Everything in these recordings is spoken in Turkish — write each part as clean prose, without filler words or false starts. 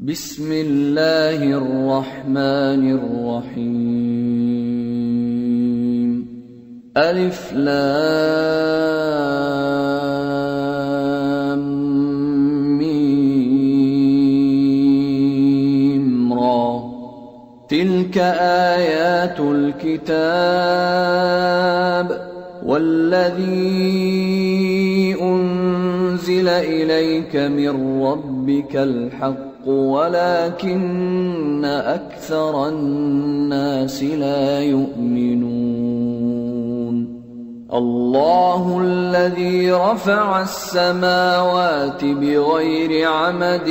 بسم الله الرحمن الرحيم. ألف لام ميم را. تلك آيات الكتاب والذي أنزل إليك من ربك الحق ولكن أكثر الناس لا يؤمنون. الله الذي رفع السماوات بغير عمد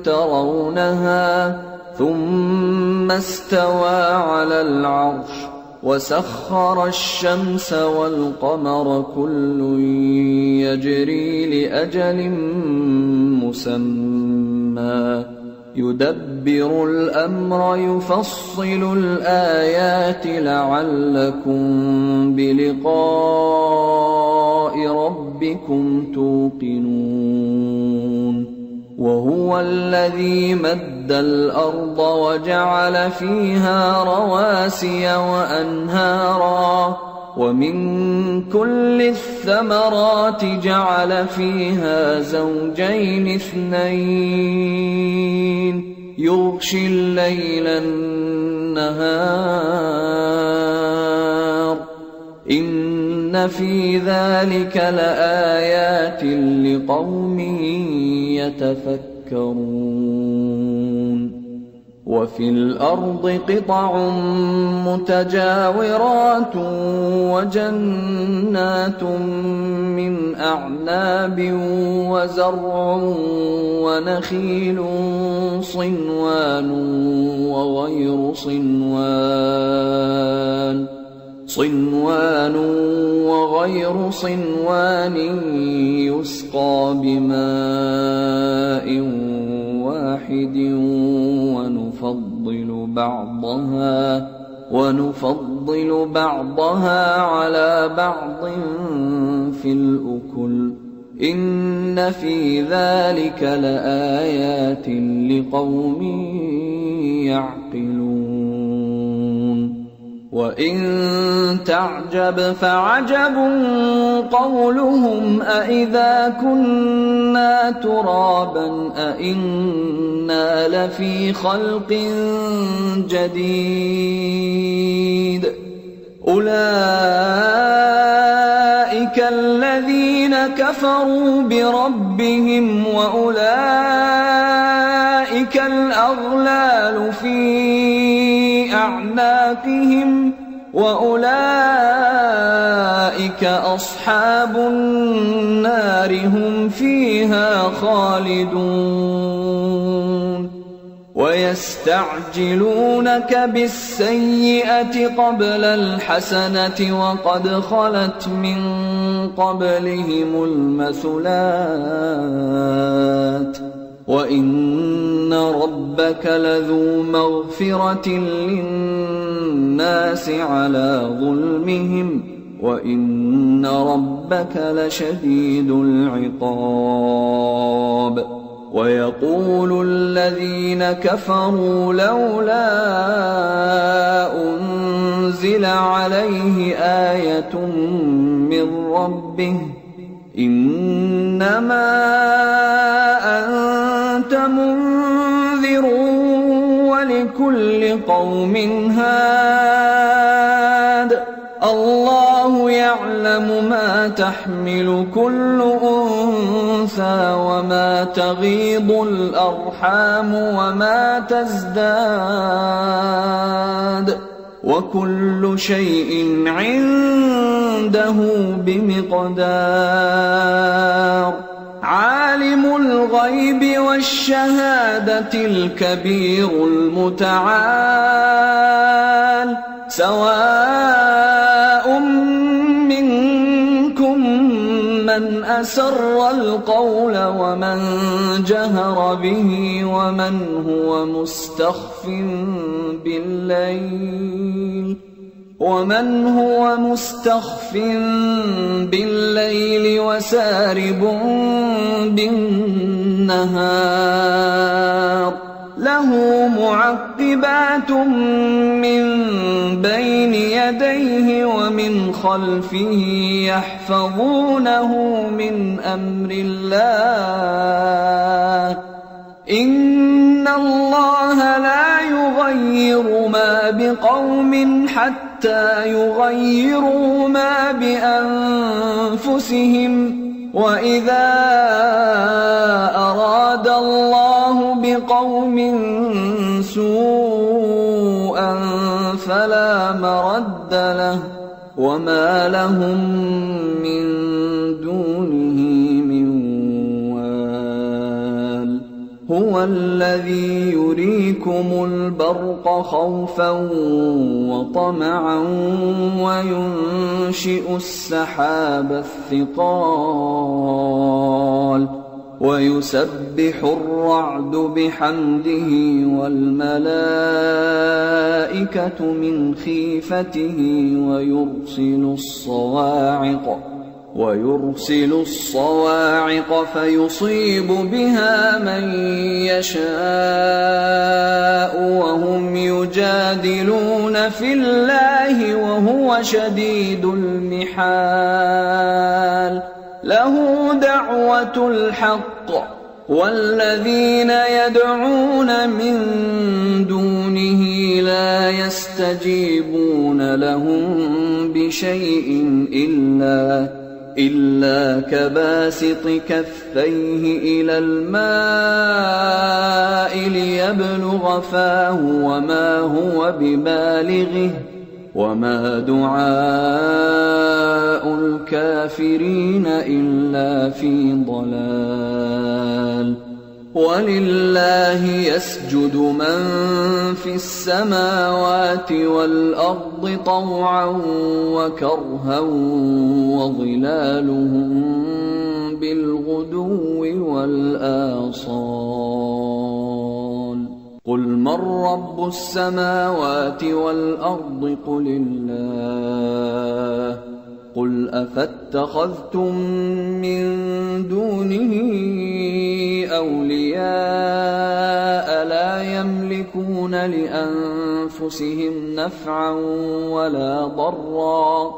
ترونها ثم استوى على العرش وسخر الشمس والقمر كل يجري لأجل مسمى يدبر الأمر يفصل الآيات لعلكم بلقاء ربكم توقنون. وهو الذي مد الأرض وجعل فيها رواسي وأنهارا ومن كل الثمرات جعل فيها زوجين اثنين يغشي الليل النهار إن في ذلك لآيات لقوم يتفكرون. وفي الأرض قطع متجاورات وجنات من أعناب وزرع ونخيل صنوان وغير صنوان يسقى بماء واحد ونفضل بعضها على بعض في الأكل إن في ذلك لآيات لقوم يعقلون. وإن تعجب فعجب قولهم أإذا كنا ترابا أإنا لفي خلق جديد أولئك الذين كفروا بربهم وأولئك الأغلال في أعناقهم وأولئك أصحاب النار هم فيها خالدون. ويستعجلونك بالسيئة قبل الحسنة وقد خلت من قبلهم المثلات وإن ربك لذو مغفرة للناس على ظلمهم وإن ربك لشديد العقاب. ويقول الذين كفروا لولا أنزل عليه آية من ربه إنما أنت منذر ولكل قوم هاد الله يعلم ما تحمل كل أنثى وما تغيض الأرحام وما تزداد وكل شيء عنده بمقدار. عالم الغيب والشهادة الكبير المتعال سواء منكم من أسر القول ومن جهر به ومن هو مستخف بالليل وسارب بالنهار له معقبات من بين يديه ومن خلفه يحفظونه من أمر الله إن الله لا يغير ما بقوم حتى يغيروا ما بأنفسهم وإذا أراد الله بقوم سوءا فلا مرد له وما لهم من دونه من وال هو الذي يريكم البرق خوفا وطمعا وينشئ السحاب الثقال ويسبح الرعد بحمده والملائكة من خيفته ويرسل الصواعق فيصيب بها من يشاء وهم يجادلون في الله وهو شديد المحال له دعوة الحق والذين يدعون من دونه لا يستجيبون لهم بشيء إلا كباسط كفيه إلى الماء ليبلغ فاه وما هو ببالغه وما دعاء الكافرين إلا في ضلال ولله يسجد من في السماوات والأرض طوعا وكرها وظلالهم بالغدو والآصال قل من رب السماوات والأرض قل الله قل أفاتخذتم من دونه أولياء لا يملكون لأنفسهم نفعا ولا ضرا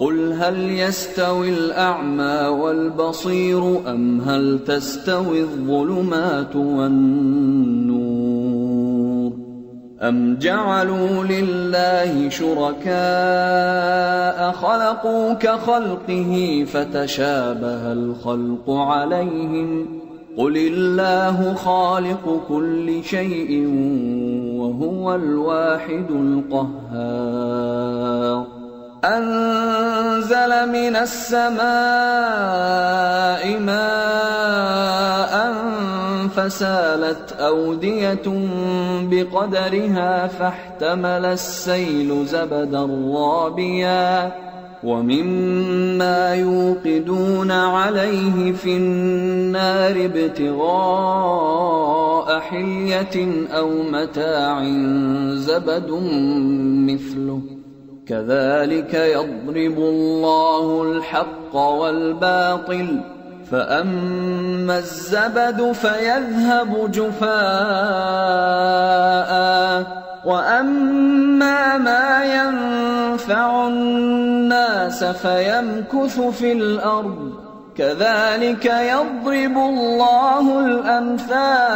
قل هل يستوي الأعمى والبصير أم هل تستوي الظلمات والنور أم جعلوا لله شركاء خلقوا كخلقه فتشابه الخلق عليهم قل الله خالق كل شيء وهو الواحد القهار أنزل من السماء ماء فسالت أودية بقدرها فاحتمل السيل زبدا رابيا ومما يوقدون عليه في النار ابتغاء حلية أو متاع زبد مثله كذلك يضرب الله الحق والباطل فأما الزبد فيذهب جفاء وأما ما ينفع الناس فيمكث في الأرض كذلك يضرب الله الأمثال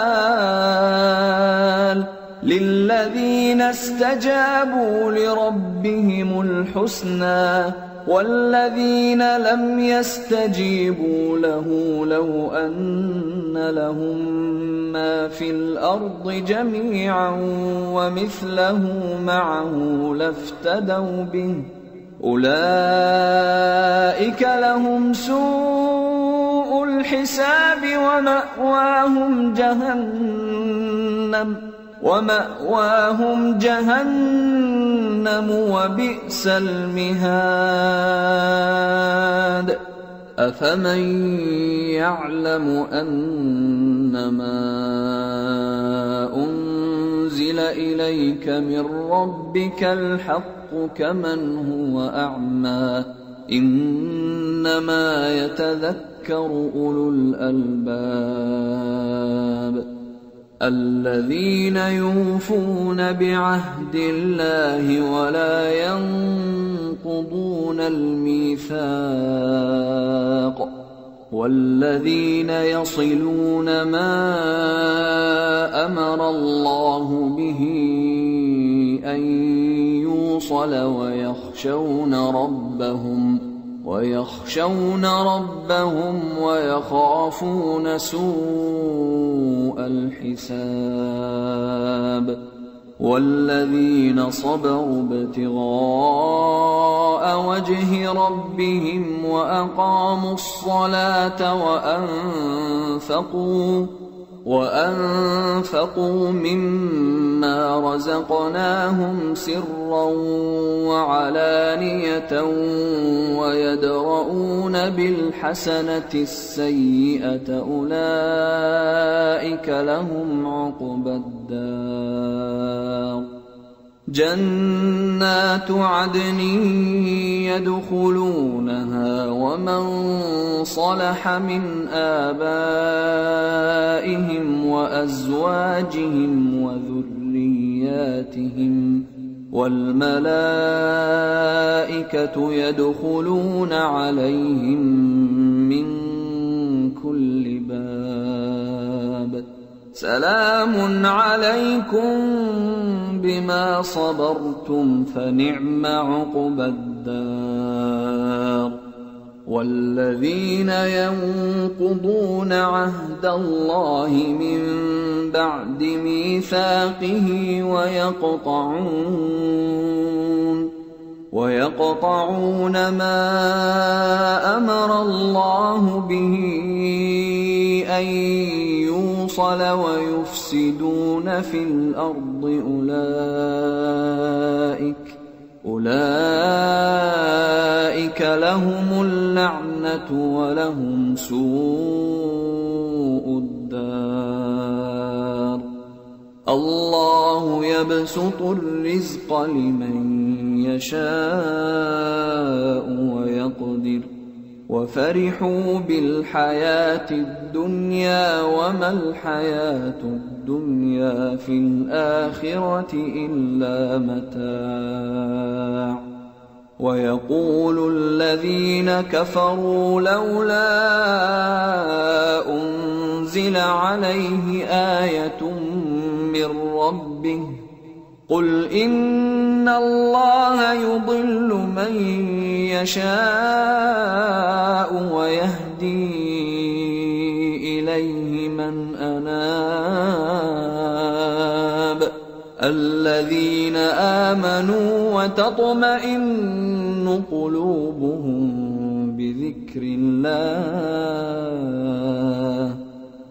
للذين استجابوا لربهم الحسنى والذين لم يستجيبوا له لو أن لهم ما في الأرض جميعا ومثله معه لافتدوا به أولئك لهم سوء الحساب ومأواهم جهنم وبئس المهاد أفمن يعلم أنما أنزل إليك من ربك الحق كمن هو أعمى إنما يتذكر أولو الألباب الذين يوفون بعهد الله ولا ينقضون الميثاق والذين يصلون ما أمر الله به أن يوصل ويخشون ربهم ويخافون سوء الحساب والذين صبروا ابتغاء وجه ربهم وأقاموا الصلاة وأنفقوا مما رزقناهم سرا وعلانية ويدرؤون بالحسنة السيئة أولئك لهم عقبى الدار جنات عدن يدخلونها ومن صلح من آبائهم وأزواجهم وذرياتهم والملائكة يدخلون عليهم من كل باب سلام عليكم بما صبرتم فنعم عقبى الدار والذين ينقضون عهد الله من بعد ميثاقه ويقطعون ما أمر الله به أن يوصل ويفسدون في الأرض أولئك لهم اللعنة ولهم سوء الدار الله يبسط الرزق لمن يشاء ويقدر وفرحوا بالحياة الدنيا وما الحياة الدنيا في الآخرة إلا متاع ويقول الذين كفروا لولا أنزل عليه آية من ربه قل إن الله يضل من يشاء ويهدي إليه من أناب الذين آمنوا وتطمئن قلوبهم بذكر الله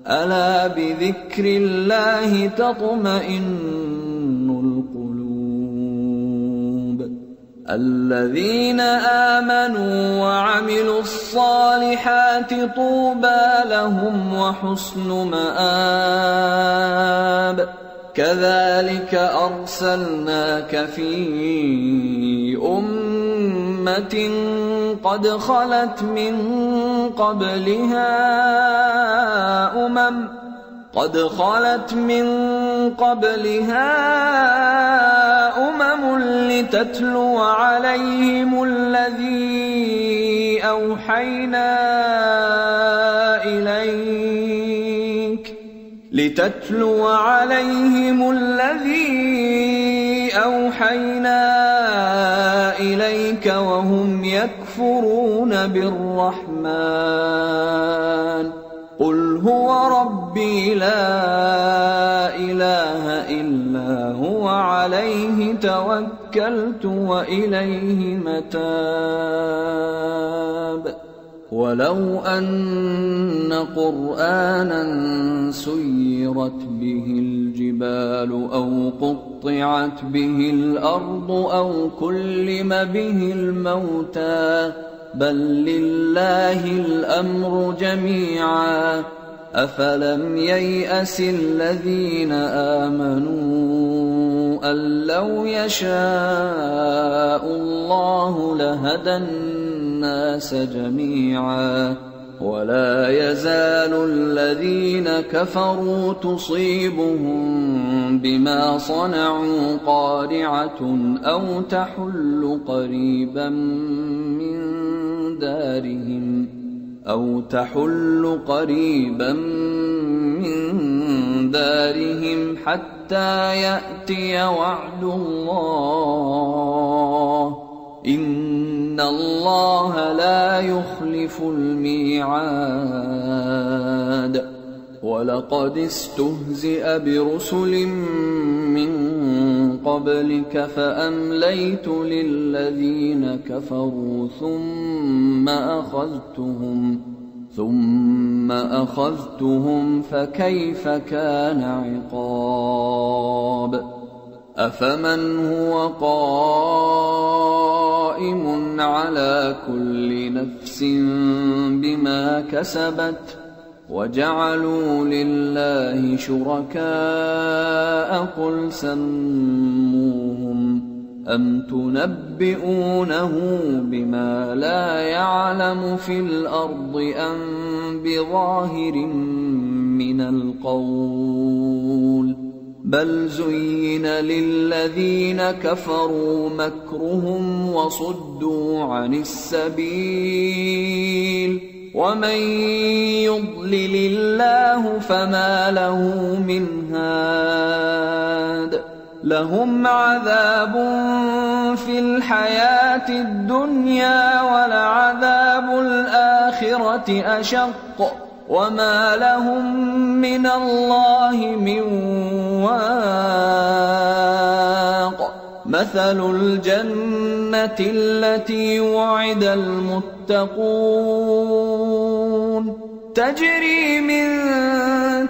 ألا بذكر الله تطمئن القلوب الذين آمنوا وعملوا الصالحات طوبى لهم وحسن مآب كذلك أرسلناك في أمة قد خلت من قبلها أمم لتتلو عليهم الذي أوحينا إليك وهم يكفرون بالرحمن قل هو ربي لا إله إلا هو عليه توكلت وإليه متاب ولو أن قرآنا سيرت به الجبال أو قطعت به الأرض أو كلم به الموتى بل لله الأمر جميعا أفلم ييأس الذين آمنوا أن لو يشاء الله لهدى الناس جميعا ولا يزال الذين كفروا تصيبهم بما صنعوا قارعة أو تحل قريبا من دارهم حتى يأتي وعد الله إن الله لا يخلف الميعاد ولقد استهزئ برسل من قبلك فأمليت للذين كفروا ثم أخذتهم فكيف كان عقاب أفمن هو قائم على كل نفس بما كسبت وجعلوا لله شركاء قل سموهم أم تنبئونه بما لا يعلم في الأرض أم بظاهر من القول بل زين للذين كفروا مكرهم وصدوا عن السبيل ومن يضلل الله فما له من هاد لهم عذاب في الحياة الدنيا ولعذاب الآخرة أشق وما لهم من الله من واق مثل الجنة التي وعد المتقون تجري من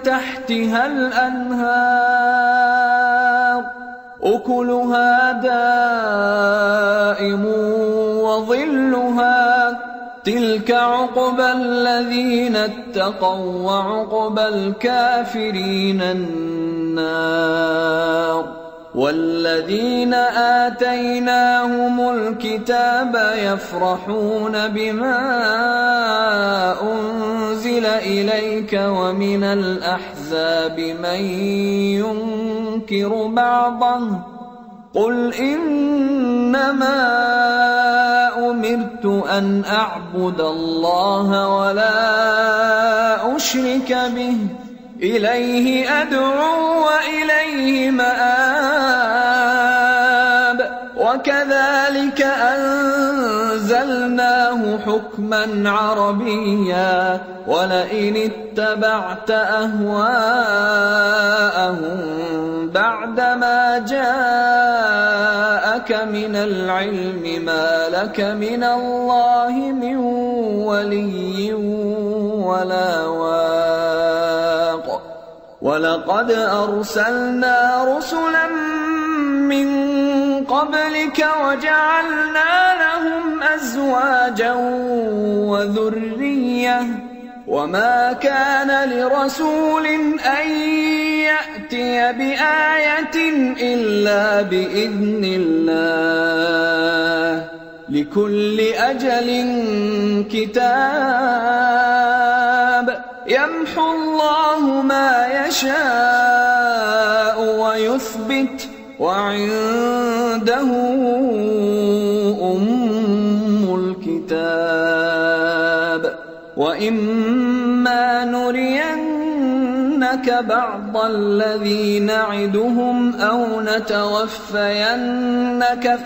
تحتها الأنهار أكلها دائم وظلها تلك عقبى الذين اتقوا وعقبى الكافرين النار والذين آتيناهم الكتاب يفرحون بما أنزل إليك ومن الأحزاب من ينكر بعضه قل إنما أمرت أن أعبد الله ولا أشرك به إليه أدعو وإليه مآب وكذلك أنزلناه حكما عربيا ولئن اتبعت أهواءهم بعدما جاءك من العلم ما لك من الله من ولي ولا واق ولقد أرسلنا رسلا من قبلك وجعلنا لهم أزواجا وذرية وما كان لرسول أن يأتي بآية إلا بإذن الله لكل أجل كتاب يمحو الله ما يشاء ويثبت وعنده أم الكتاب وإما نرينك بعض الذي نعدهم أو نتوفينك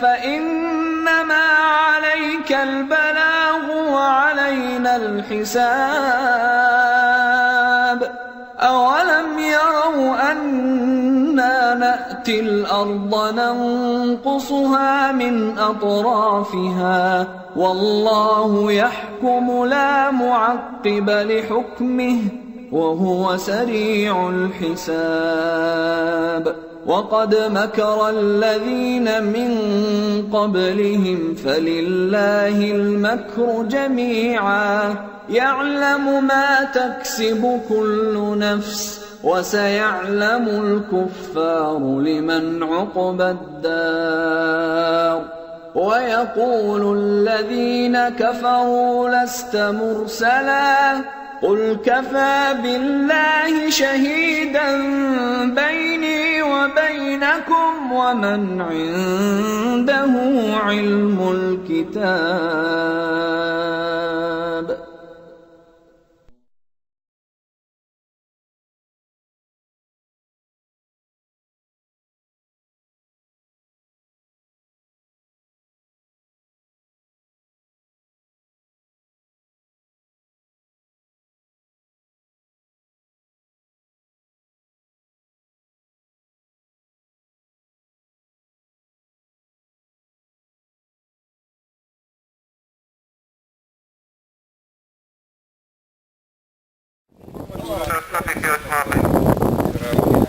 فإنما عليك البلاغ وعلينا الحساب أولم يروا أنا نأتي الأرض ننقصها من أطرافها والله يحكم لا معقب لحكمه وهو سريع الحساب وقد مكر الذين من قبلهم فلله المكر جميعا يعلم ما تكسب كل نفس وسيعلم الكفار لمن عقبى الدار ويقول الذين كفروا لست مرسلا قل كفى بالله شهيدا بيني وبينكم ومن عنده علم الكتاب.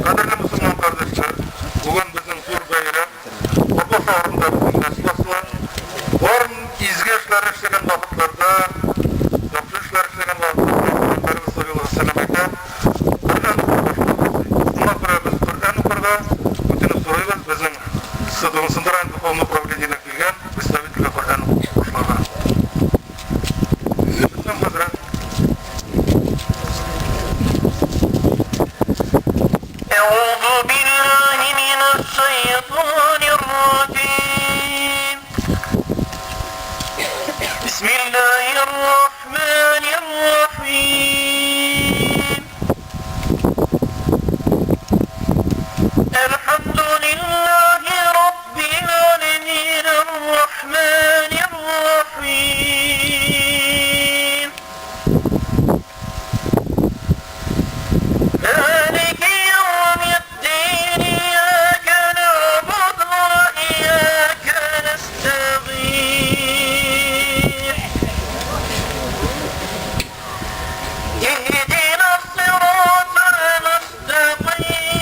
Kaderli Müslüman kardeşler, bugün bizim zor bayram, Orta Sağrı'nda bugün meslasla, var izgi işler işleyen vakıtlarda, yapı işler işleyen vakıtlarda, Peygamberimiz sallallahu aleyhi ve sellem'e Kur'an okuruz. Buna göre biz Kur'an okurda, bütün soruyoruz bizim sıdığımızın duran duhovunu upravlediğine bilgen, biz tabi dile Kur'an okuruşlarına. Lütfen Hazret, أعوذ بالله من الشيطان الرجيم. بسم الله الرحمن الرحيم. الحمد لله رب العالمين الرحمن الرحيم مالك يوم الدين إياك نعبد وإياك نستعين اهدنا الصراط المستقيم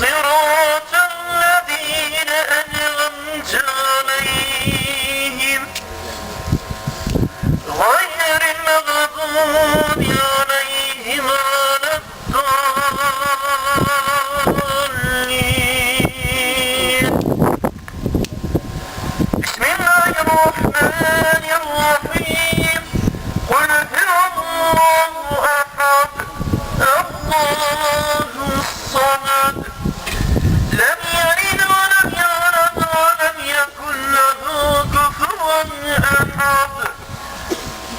صراط الذين أنعمت عليهم غير المغضوب عليهم ولا الضالين. بسم الله الرحمن الرحيم. قل هو الله أحد الله الصمد لم يلد ولم يولد ولم يكن له كفوا أحد.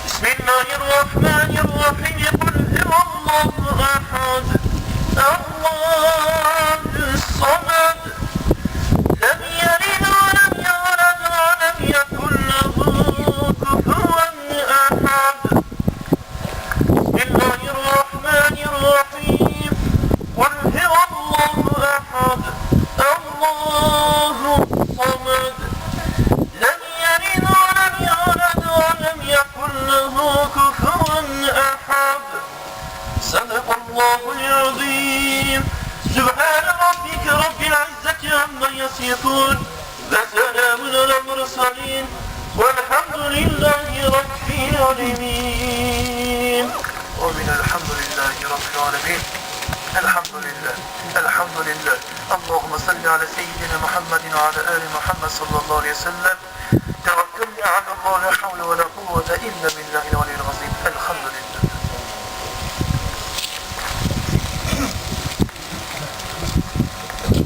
بسم الله الرحمن الرحيم. قل هو الله أحد الله الصمد لم يلد ولم يولد ولم يكن له كفوا أحد. بسم الله الرحمن الرحيم. قل هو الله أحد الله الصمد لم يلد ولم يولد ولم يكن له كفوا أحد. صدق الله العظيم. سبحان ربك رب العزة عما يصفون وسلام على المرسلين والحمد لله رب العالمين. ومن الحمد لله رب العالمين. الحمد لله الحمد لله. اللهم صل على سيدنا محمد وعلى آل محمد صلى الله عليه وسلم. توكلنا على الله لا حول ولا قوة إلا بالله العلي العظيم. الحمد لله.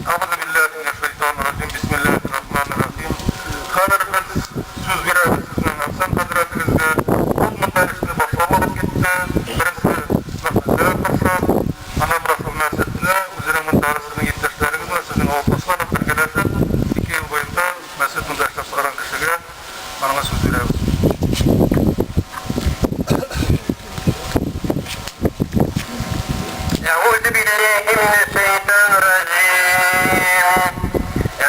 أعوذ بالله من الشيطان الرجيم. بسم الله الرحمن الرحيم. Kader biz söz veririz sizin Hasan Hazretinizge. Onun dersini başlamadık gitti. Birisi meseleler başlar. Ana bırakıl meselesine üzerimin dersini yetişleriniz ve sizin olmasına birgeleşip 2 yıl boyunca meseletin dersler soran kişiye bana söz veririz. أعوذ بالله من الشيطان الرجيم.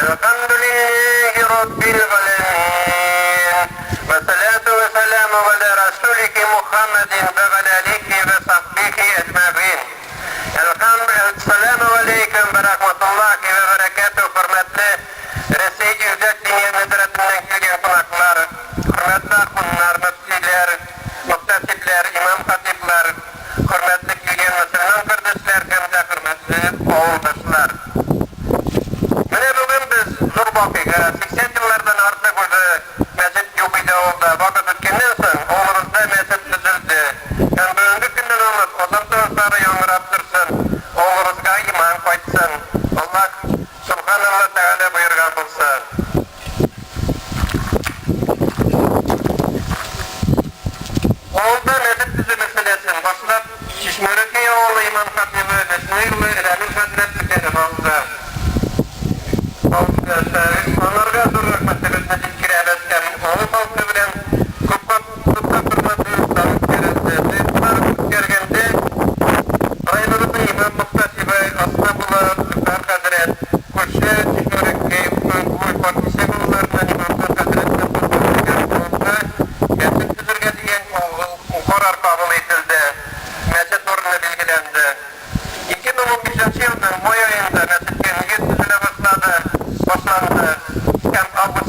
الحمد لله رب العالمين والصلاة والسلام على رسولك محمد وعلى آله وصحبه أجمعين. السلام عليكم ورحمة الله وبركاته. Hürmetli Resul Yüce Dünya Müdürlüğü'nden gelgen konaklar, hürmetli akunlar, müftüler, muktasipler, imam hatipler, hürmetli gelgen Müslüman kardeşler, hem de hürmetli oğuldaşlar. Mene bugün biz zor bakıga 80 yıllardan artık Onlarga zor rahmetlerine zikiremezken, onu halkı bilen kutlatırmadığından verildi. Bunlar gergende, Ayları'da İmam Muhtasibe, Asnabullah, Süper Hazret, Koşe, Tişörek, bu partisi bunlardan İmam Hazret'ten kurtulduğu gerçekten gerçek tüzürge diyen karar kabul edildi. Mescid oruna bilgilendi. 2015 yılda Moy ayında mescidken yüzüne başlandı.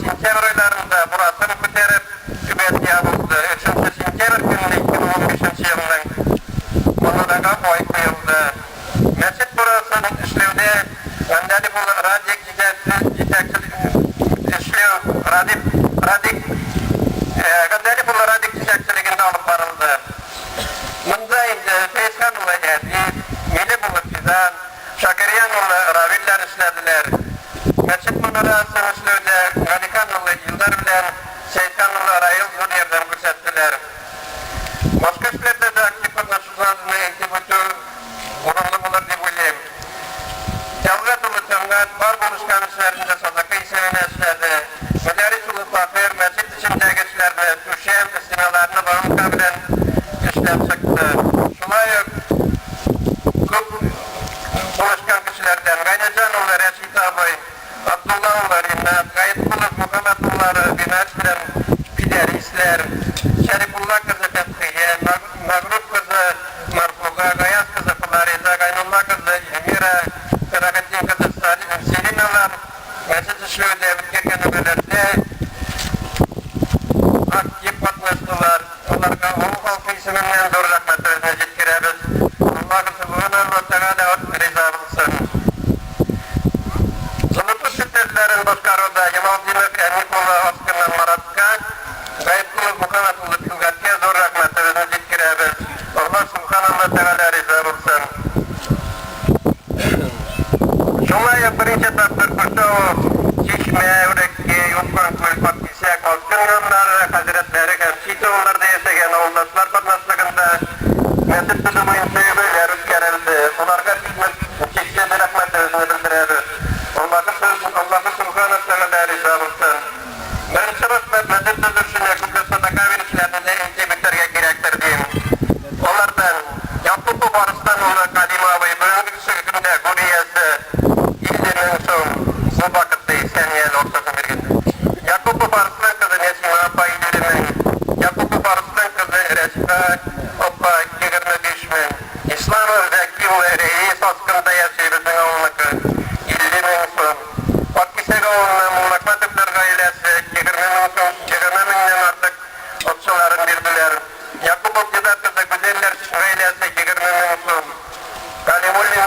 Sentyabr aylarında burasını küterip kübet yapıldı. 3. sentyabr günü 2015 yılının bunlara oy koyuldu. Mescid burasının işlevde Gandali bu radik çiçekçiliginde alıp varıldı. Bunda Feyzkan'la Mili bulup Fizan, Şakiriyan'la Raviller işlediler. Mescid Münarası'nın işlevde Galikan'la yıllar bilen Seykan'la Rayıl zor yerden gösterdiler. Başka işlerde de aktif anlaşıldığını intibütü urumlu bulur diye bileyim. Devlet ulu tümgat var buluşkan işlerinde sadaka ismine işlerdi. Müderris ulu fakir mescid içinde geçlerdi. Tuşem istinalarını bağım kabilen işler çıktı. Şulayık buluşkan kişilerden Gaynacan ulu Reşit ağabey, Abdullah ulu Rinnat, Gayet Kuluk Muhammed ulu Binaç'tan Pider İsler, Şerifullah kızı Fethiye, Magrub kızı Marfuga, Gayaz kızı Fulariza, Gaynullah kızı İmira, Kırakatin kızı Selinalar, mescid işlevi devletken belirtti. Aktif katmıştılar. Onlarga o halkı isminden doğru rahmetlerine yetkireriz. Allah-u Subhanahu wa Ta'ala riza olsun. Zılıtlı şirketlerin başkarıda Yamalıcılık Enikola Askı'nın Maratka, Gayet Kuluk Muhammed Tülgat'ya zor rahmetlerine yetkireriz. Allah Subhanahu wa Ta'ala riza olsun. Şunlaya birinci takdir kuşağı Çeşme, Ürekki, Yufkan, Kulpak, İsyak, Alkınlar, Hazretleri, Gerçiği onlarda yaşayan oğuldaşlar barnaşlığında mescid tutumun seyirler üstgerildi. Onlarga hizmet çeşitli rahmetlerini bildireriz. Allah'ı Subhanahu Teala rica olsun. Birinci rahmet mescid tuturşuna kütle sadaka verişlerinde intibitlerge gerektir diyeyim. Onlardan Yakubu Baristan oğlu Kadim ağabey bölümlük sürgünde Guriyesi İldi'nin son bu vakitte İslamiyel ortası bir gün. Yakubu Baristan kızı Nesima Abba İldi'nin, Yakubu Baristan kızı Resika Abba 25 bin. İslam Zeki ve Reis askında yaşayıbızın oğlunakı İldi'nin son. Pakkisek oğlunun Mulakmatıklar gailesi 20 binden artık otçuların bildiler. Yakubu Cıda kızı Güzeller gailesi 20 son. Kalimulli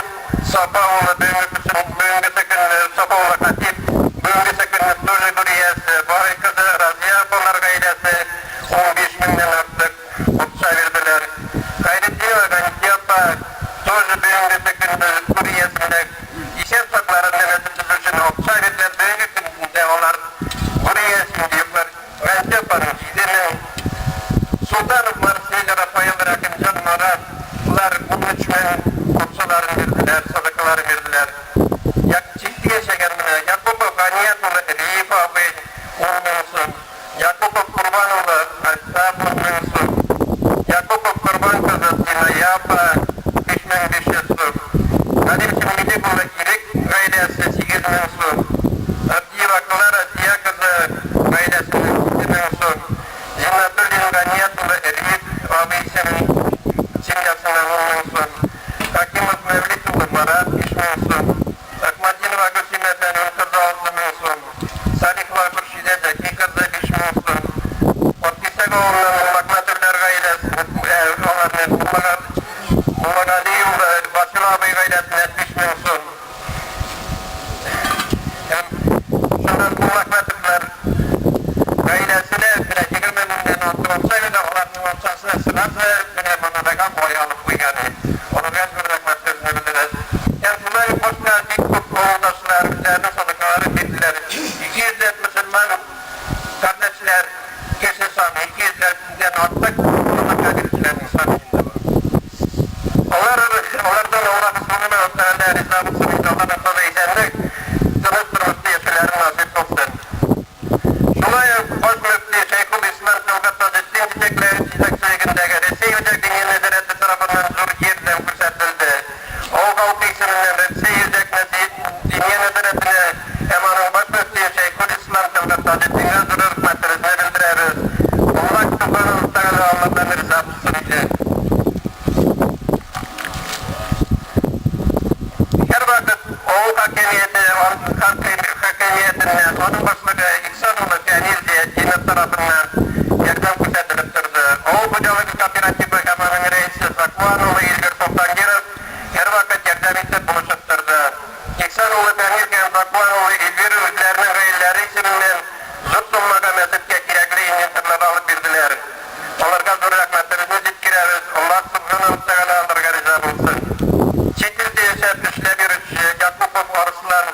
Safa oğlu Büyüngü Sakınlı Safa oğlu Katip Büyüngü Sakınlı Turcu Guriyesi Bahay kızı Raziya Apolar gailesi 15 binden artık otça verdiler. Gayretli ve Ganti Abba Turcu Büyüngü Sakınlı Guriyesi'nde işer saklarında mesut tuturşunu otça verdiler. Büyüngü Sakınlı'da onlar Guriyesi'ni diyorlar. Ganti Abba'nın çizinin Sultan Marsi'yle Rafael Bırakın canlara bunlar bunun için otçaların verdiler, sadakaları verdiler. Çiftli yaşayanına Yakubu Ganiyatoğlu Reyif ağabey olmuyorsun. Yakubu Kurbanoğlu Alsab olmuyorsun. Yakubu Kurban kızı Sinaya Abba 5500 su. Kadir Şimdili Kulu İrik gailesi 8000 su. Abdi Vakılar Asiya kızı gailesi 2000 su. Zinnatüllin Ganiyatoğlu Reyif ağabey senin simyasından olmuyorsun. Hakimat Mevlitoğlu Marat 3000 su. Akmadin Vakıf Simet'in kızı 6000 su. Salih Vakıf Şide Zeki kızı 3000 su. Otkisak oğlunun Makmatürler gailesi Muhammed Ali'yum Basıl ağabey gailesine 7000 su. adetiniz durur meselesine bildiririz. Allah tutarız, Teala Allah'tan rıza tutsun ile. Her vakit o hakemiyeti, hakemiyetinden, onun başlığı İhsan'ın Fenizce, cennet tarafından yakdan kuşatılıp durdu. O bucalık kooperatifi hemanın reisi Sakvanoğlu İlgir Sultangirov her vakit yardımette buluşup durdu. İhsanoğlu Fenizce, Sakvanoğlu İlgir üzerinin reilleri isiminden zıt bulmaga mesutke kirekli inyetirleri alıp bildiler. Onlarga zor rahmetlerimizi zitkireriz. Allah subhanahu wa ta'ala onlarga riza bulsun. Çetilde yaşayıp üçle bir Yakupov Arslan,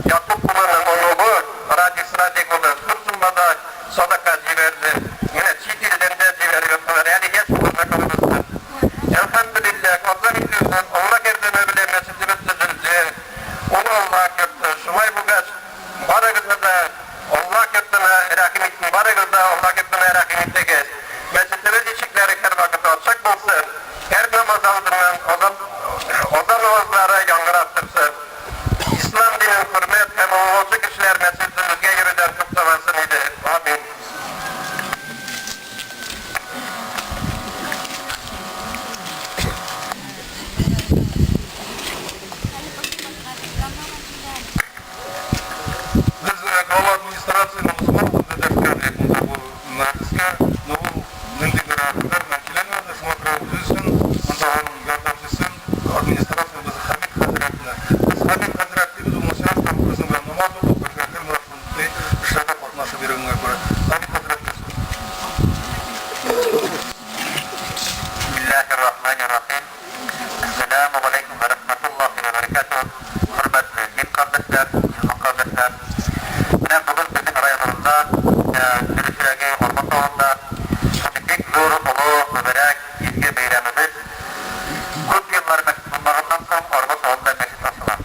Yakupov'un onubu radisına dekıldı. Tursunba'da sadaka civerdi. Yine çetilden de civer yaptılar. Yani geç bulunma kalmıştır. Elhamdülillah, Allah izliyorsun. Allah erdeme bile mescidimiz düzüldü. Onu Allah kötü. Şumay bu geç. Barıgızda da Allah kötüne rahim etsin. Barıgızda Allah kötüne rahim etsin. Mescidimiz içikleri her vakit açık bulsun. Her namaz aldığından ozan namazlara yangırattırsın. İslam dinin hürmet hem oğuzlu kişiler mescidimizge yürüden tutsamasın idi. Amin. Biz Kol administrasyonumuzun defterlerinde bu meclisке нову нендегер ақыдар мәкиленмеді, смотрел үзсін, мұндағын yardımcısın, administrasyon bizi Hamid Hazretine. Biz Hamid Hazretleri думасыз, там біздің намаз оқып, біргәкір мұрашынды işlete қатынасы беруіне көре. Hamid Hazretleri. Bismillahirrahmanirrahim. Esselamu aleyküm ve rahmetullahi ve berekatuhu. Hürmetli din kardeşler, iman kardeşler. Ben bugün bizim rayonunda görüşürege hormat ağında pek zor ulu mübarek izgi beyramımız көп yıllar meşhur bulmağından sonra hormat ağında meşhur asılan.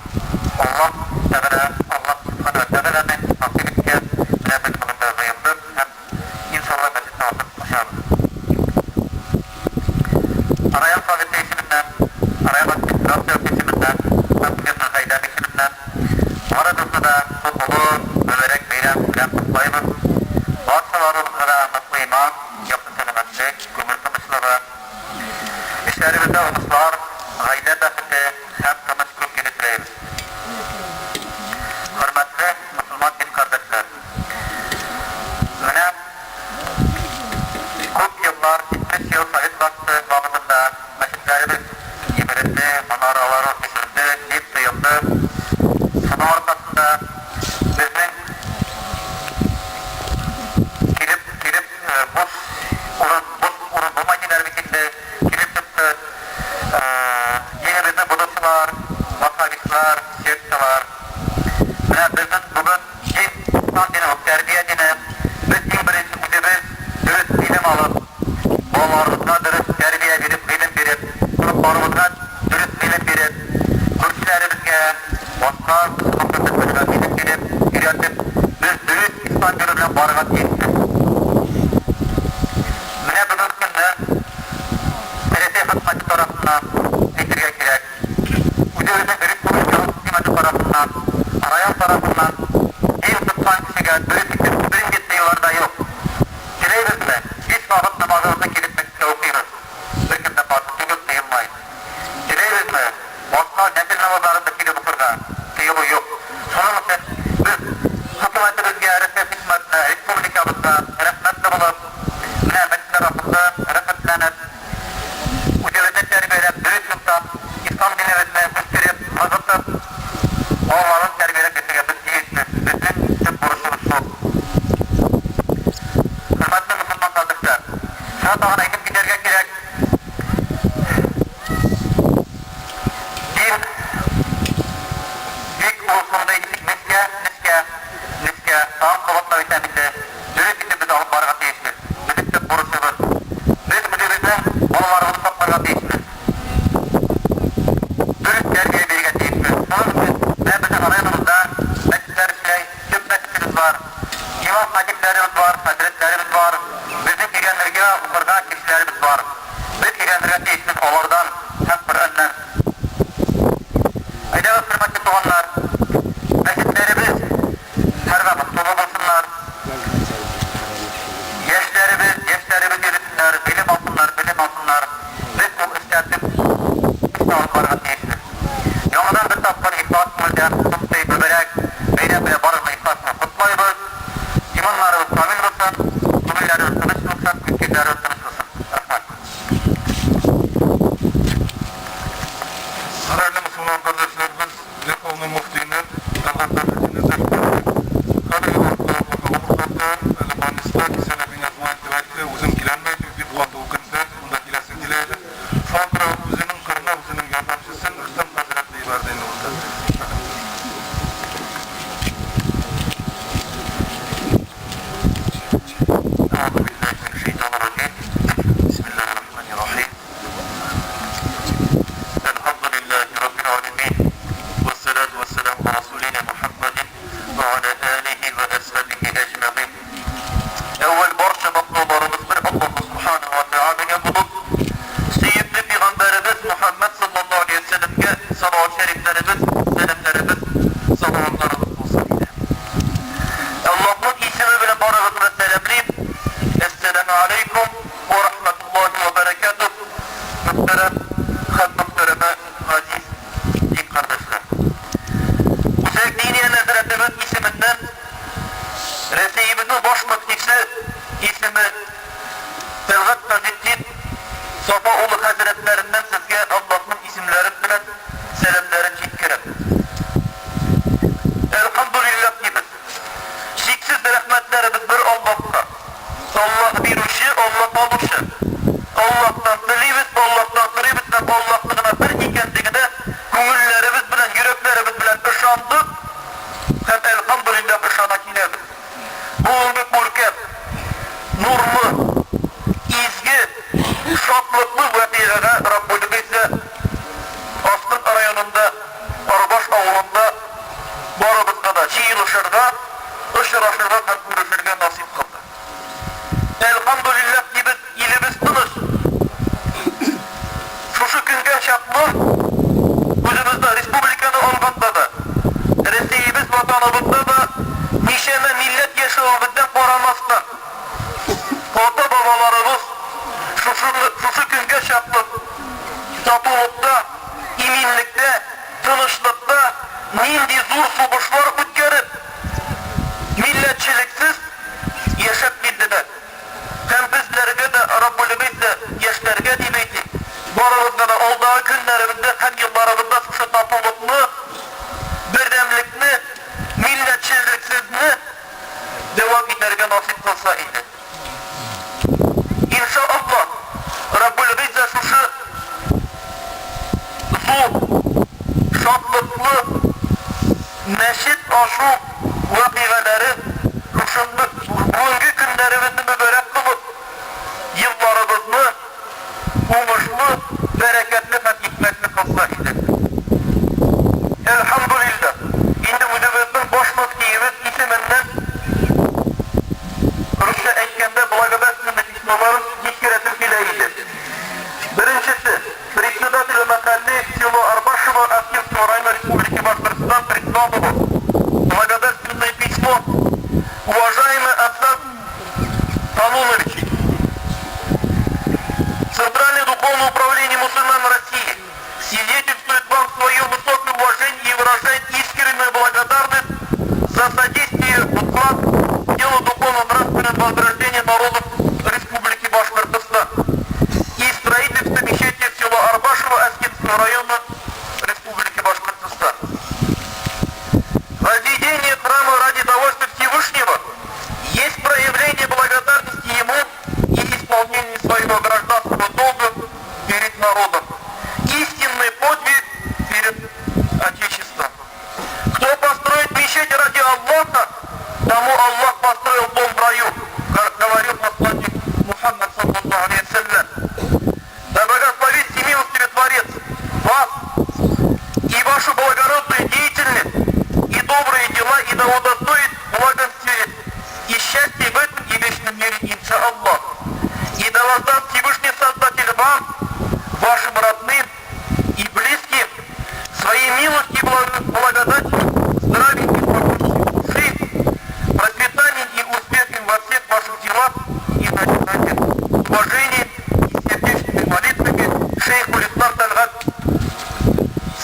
Allah subhanahu wa ta'ala'nın nasibetke münabbet bulunduğu zayıfdır. Hem inşallah meşhur ağında başarılı. Arayan Sabit isiminden, Arayan Administrasyon isiminden, Abdülhamid Haydar isiminden, Varadırsa da ulu mübarek beyram kutlayımız. Bazılarımızda mutlu iman, yapı selametlik, gümür tanışları, işlerimizde uluslar, aile dahili hem tanışkılık geliştiririz. Hürmetli Müslüman din kardeşler, önem, көп yıllar, 70 yıl Sovyet vakti babında meşitlerimiz yemirildi, manaraları kesildi, dip sayıldı. Şunun ortasında bizden girip boş urun bu makineler biçimde girip çıktı. Yerimizde buluşlar, vakıflar, şirkçiler. Ve bizim bugün İslam dini, terbiye dini, biz birinci müdürümüz dürüst ilim alıp, oğullarımızda dürüst terbiye verip, ilim verip, gruplarımızda dürüst ilim verip, kursilerimizge, vasıflar, sohbetlerine ilim verip, üretip, biz dürüst İslam diniyle barıgat geçtik. Mine bugün günde TRT hükümeti tarafından getirge gerek. Müdürümüzün dürüst buluşçuluk hükümeti tarafından, Arayan tarafından il tutsan kişiye dürüstlükte müdürün gittiği yıllarda yok. Gireyiz mi? Hiç vakit namazımızı kilitmekte okuyunuz. Hükümde farklı tügül sayılmayın. Gireyiz mi? Vakıflar nefil namazlarında kilidi fırga. Kıyılı yok. Sonun için biz hükümetimizge, resmi hükümetine, Respublikamızda rahmetli bulup, münabbet tarafında rahmetlenip, ucuzda terbiyelep, dürüst tutup, İslam dinimizle müstürüp, hazırtıp, oğulların terbiyelep getirip, bütün tüm buruşumuz şu.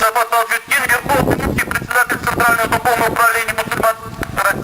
Сафат Алжитдин, Верховный муфтий, председатель Центрального духовного управления мусульман России.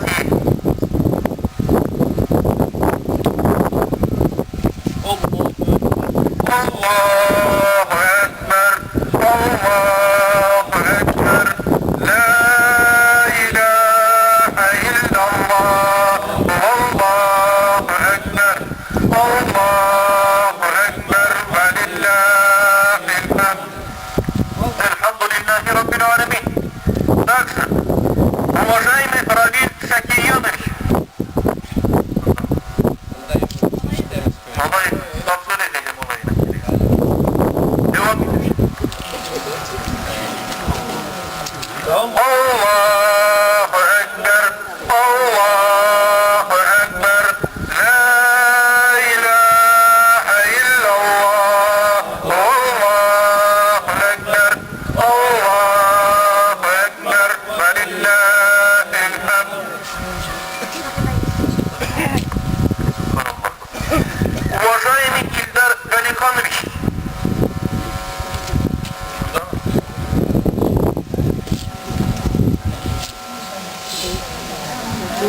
Şu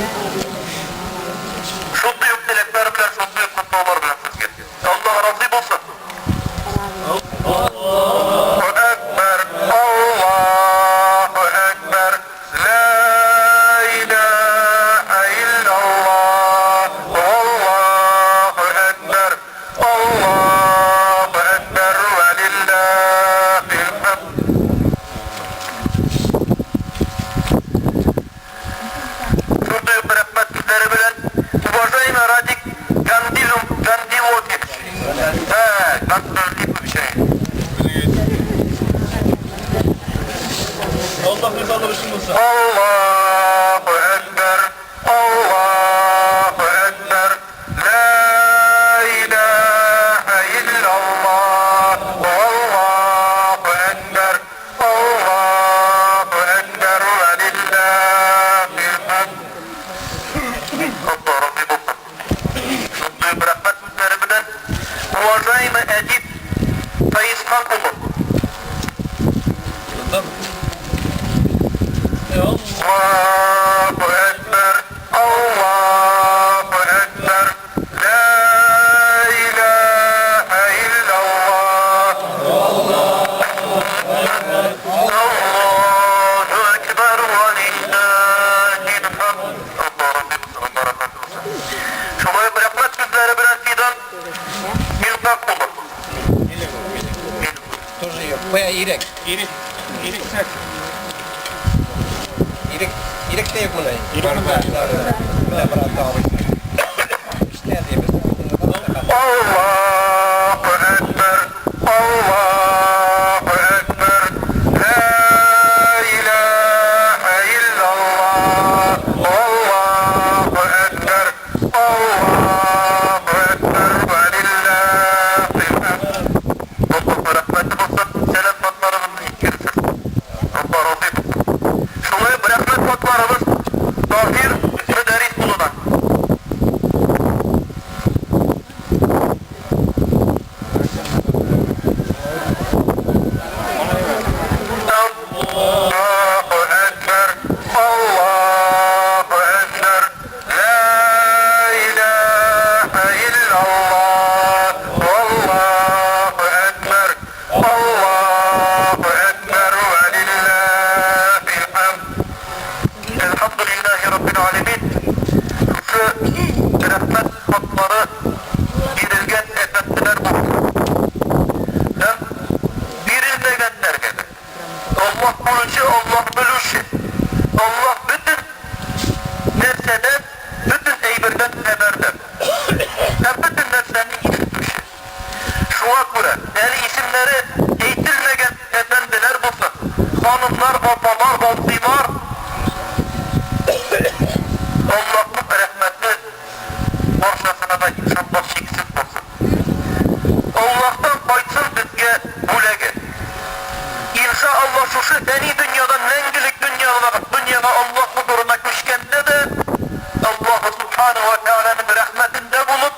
büyük dilekler bilen, şu büyük kutlular bilen sizge. Allah razı olsun. Allahu Ekber, Allahu Ekber, La ilahe illallah, Allahu Ekber, Allahu Ekber ve lillahil hamd. Şu büyük rahmetlikleri bilen, уважаемый Радик Гандилович. Как bir şey. Allah rızalı olsun olsun. Allahu Ekber, Allahu Ekber, La ilahe illallah, Allahu Ekber, Allahu Ekber ve lillahil hamd. Allah razı olsun. Şu bırakmak üzere bilen, уважаемый Edip Sayısman Umut. Allahu Ekber, Allahu Ekber, La ilahe illallah, Allahu Ekber ve lillahil hamd. Allah razı olsun, Allah razı olsun. Şurayı bırakmak üzere bilen fidan Miltak Umut. Тоже ее. Ирек. Ирек. Ирек. Ирек. Ирек de yok buna. Irek var. Allahu Ekber, Allahu Ekber, La ilahe illallah, Allahu Ekber, Allahu Ekber ve lillahil hamd. Allah rahmetli olsun, selam fatlarımızın ilk gerisi. Allah razı olsun. Şuraya bırakmak fatlarımız, Tahir Müderris Bulu'dan. Allahu Ekber, Allahu Ekber, La ilahe illallah, Allahu Ekber, Allahu Ekber ve lillahil hamd. Elhamdülillahi Rabbil alemin. Şu rahmet hatları girilgen efendiler bu. Hem girilmeyenler gelir. Allah buluşu, Allah buluşu. Allah bütün nerseden, bütün eybirden haberdir. Hem bütün nersenin işitmişi. Şuna göre, yani isimleri eğitilmegen efendiler bulsun. Hanımlar, babalar, baldivar. Allah'ın rahmetli borçlasına da inşallah şeksiz olsun. Allah'tan kaysın bizge bulege. İnşallah şu deni dünyadan, mengilik dünyada Allah huzuruna küçkende de Allah Subhanahu ve Teala'nın rahmetinde bulup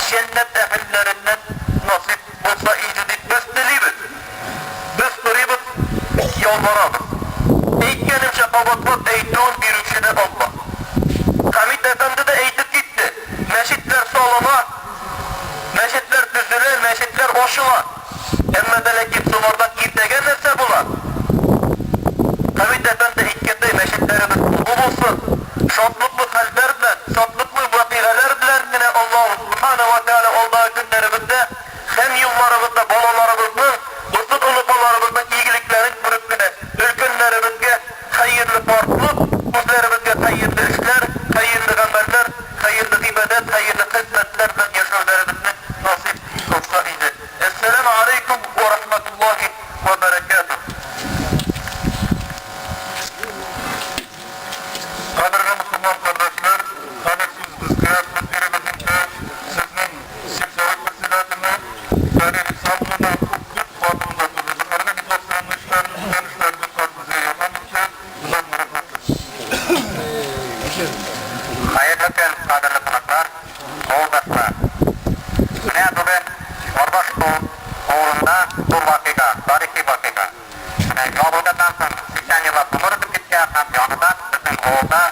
cennet ehillerinden nasip olsa icadit besteliyimiz. Besteliyimiz yalvarabız. Eğitkenim şakavatlar eğittiğin bir üçüne Allah. Hamid Efendi de eğitip gitti. Meşitler sağlama, meşitler düzüle, meşitler hoşula. Emme de lekip sumardan irtegen nerse bula. Hamid Efendi eğitkende meşitlerimiz bu bulsun. Şatlıklı kalpler bilen, şatlıklı vakileler bilen yine Allah Subhanahu ve Teala olduğu günlerimizde hem yıllarımızda balalarımızın, bütün ulupalarımızın iyiliklerin bürüklüğüne, ülkünlerimizde hayırlı farklılık, bizlerimizde hayırlı işler, hayırlı ameller, hayırlı ibadet, hayırlı hizmetlerle yaşarlarımızın nasip olsa idi. Esselamu Aleyküm ve Rahmetullahi ve Berekatuhu. Kadirli Müslüman kardeşler, hani siz biz kıyafetlerimizin de sizin simsavuk vesiletini yani sağlığına hukuk batında tutucu organizasyonun işlerini kartımıza yapan için bizden rahmetli. Hayırlı gün kadirli konuklar, oğuldaşlar. Ne bugün Orbaşlı oğlunda bu vakıka, tarihi vakıka. Yolundan sonra 80 yıla bulurdu gitken yanında bizim oğulda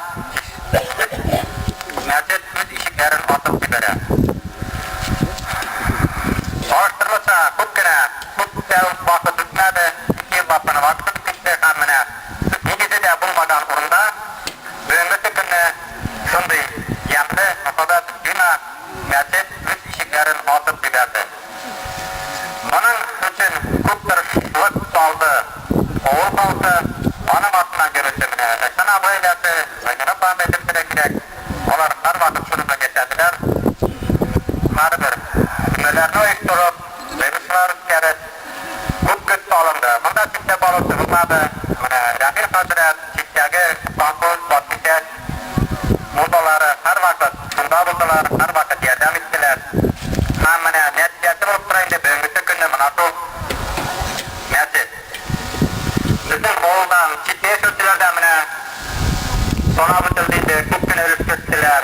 Sonra bitirdiğinde çok gün ölüp kettiler.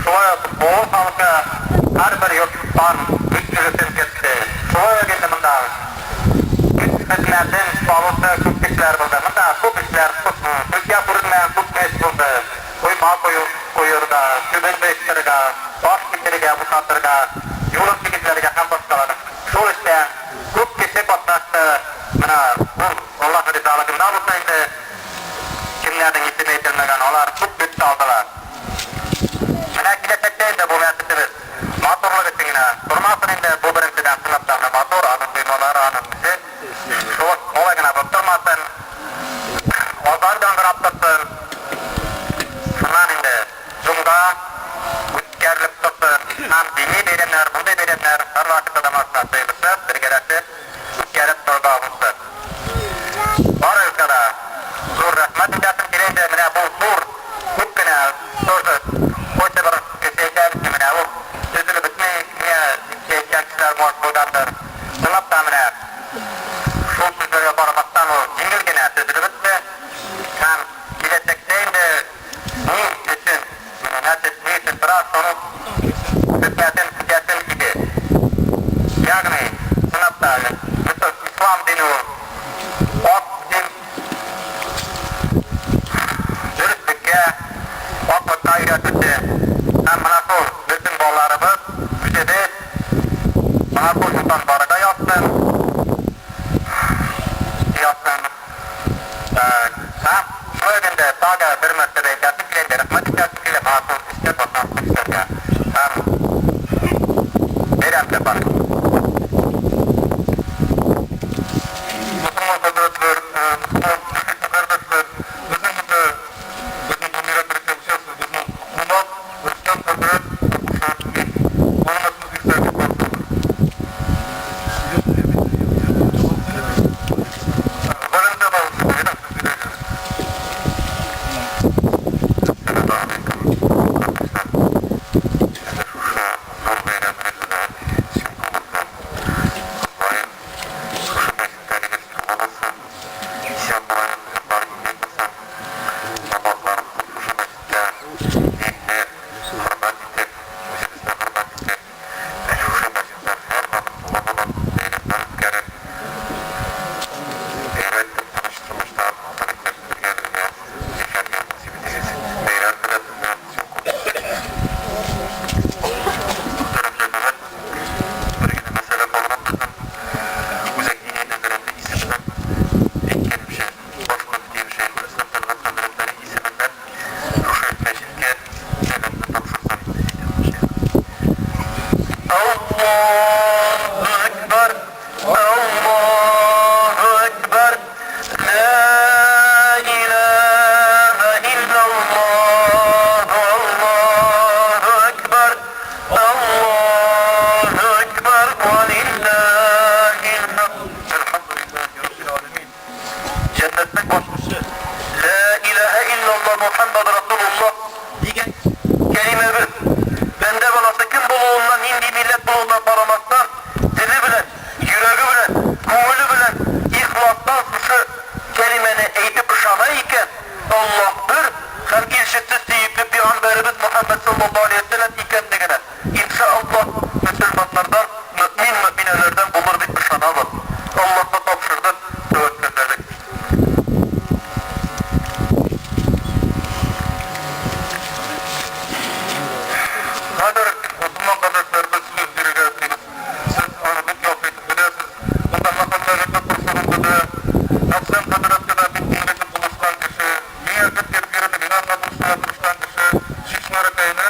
Şoya boğul halka her bir yurttan güçlülüsün ketti. Şoya geldi mında. Hizmetlerden bağlıkta çok işler buldu. Mında çok işler tuttu. Türkiye kurulmayan çok meş buldu. Uyma koyurda, tübün beşlerine, baş kitlerine, bu satırga, yolun tikitlerine hem başkaları. Şu işte çok kişi patlattı. Allah rızalığında olsa indi. Kimlerden isim eğitilmegen, onlar çok güç aldılar. Mana kilesekteyin de bu mesutimiz. Motorluk için yine. Durmasın indi bu birinciden sınıftan motor anın duymaları anın bizi. Şu olayına bıktırmasın. Ozardan bir aptırsın. Şundan indi. Cumda ütkerlik tutsun. Hem dini birimler, bu birimler her vakitte de maksatıymışız. Bir geresi ütkerlik turda olmuştur. Var ülkede. Zor rahmet edesin girince mine bu zor. Hükküne sorsuz. Koysa bir keseyken mine bu. Sözülü bitmeyi niye keseyken kişiler muhakkıdandır. Sınıf da mine. Şu sözü yaparmaktan o cingilgine sözülü bitti. Hem gidecekteyin de ne için, ne için biraz sonu hükmetin gibi. Yani sınıfta İslam dini o. Ok din dürüstlükке ok gayret etti. Hem manakul bütün bollarımız güçede manakul sultan barıda yatsın. Hem şöyle sağa bir mertebe gerçekle rahmet içerisinde manakul ister basmak isterken hem verem yapar. Müslüman hazretler, Müslüman kardeşler, bizim bu miratları çalışıyoruz, bizim ummat, Hristiyan hazret, olmasını isterdik vardır. Varınca da olsun, verin siz dileyiniz. Muhammed Resulullah diye kelimedir. Bende balası kim buluğundan, hindi millet buluğundan paramaktan, dili bilen, yüreği bilen, kuvveli bilen, ihlastan suçu kelimeni eğitip ışana iken Allah'tır, halk ilşitsiz seyipli Peygamberimiz Muhammed sallallahu aleyhi ve sellem ikendigine İnşallah Müslümanlardan, müminelerden bulur bir ışana var. Allah'ta topşırdık, tevekkülledik. Kader Osman kardeşlerimiz söz dirigersiniz. Siz anılık yapıyorduk bilirsiniz. Bundan makamlarında kursulunda da Nafsan Kaderat'ta bir dinleti buluştan kişi, niyazet yerlerini binanla buluştan kişi, Şişmara kayını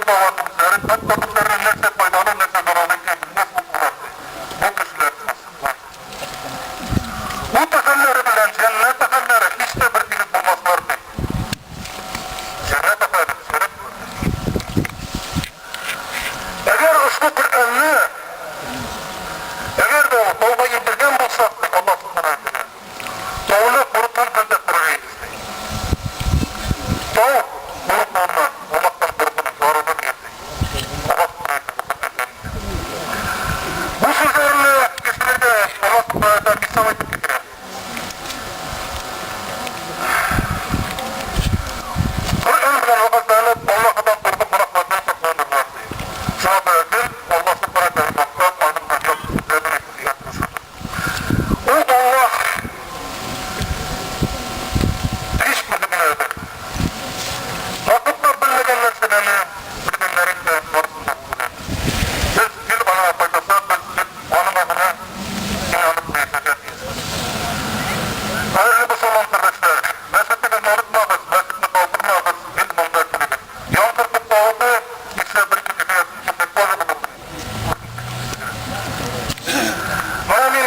davatımızları, katladıklarının neyse faydalı, neyse zararlı kendilmez bu kuvvetli. Bu kişilerdir aslında. Bu tefelleri bilen cennet tefelleri hiç de bir bilip bulmazlar değil. Cennet tefelleri, cennet tefelleri. Eğer uçlu Kur'an'ı, eğer de o tavba indirgen bulsak Allah subhanahu wa ta'ala, tavla kurutman kıldık burayız. Tav, kurutmanlar, olmaktan kurutmanın zararına geldi. Allah subhanahu wa ta'ala. Bu sözlerle ismini de Allah subhanahu wa ta'ala bir savaş getirir. Kur'an bilen vakıflarla Allah'tan korkup bırakmadan saklanırlar. Sahabedir, Allah subhanahu wa ta'ala tanımdan yok, sizlerden yapmıştır. O Allah hiç bilgilerdir. Vakıflar bilmeyenler seneni, bilginlerin de varısından bilir. Biz bir bana faydasa, biz anımadına inanıp neyseçeriz. Hayırlı bu salam kardeşler, mesutunu unutmağız, mesutunu kaldırmağız, biz mundakiniz. Yansırtıp bağlı, ise bir iki kişiye şimdi koyu bulur. Yani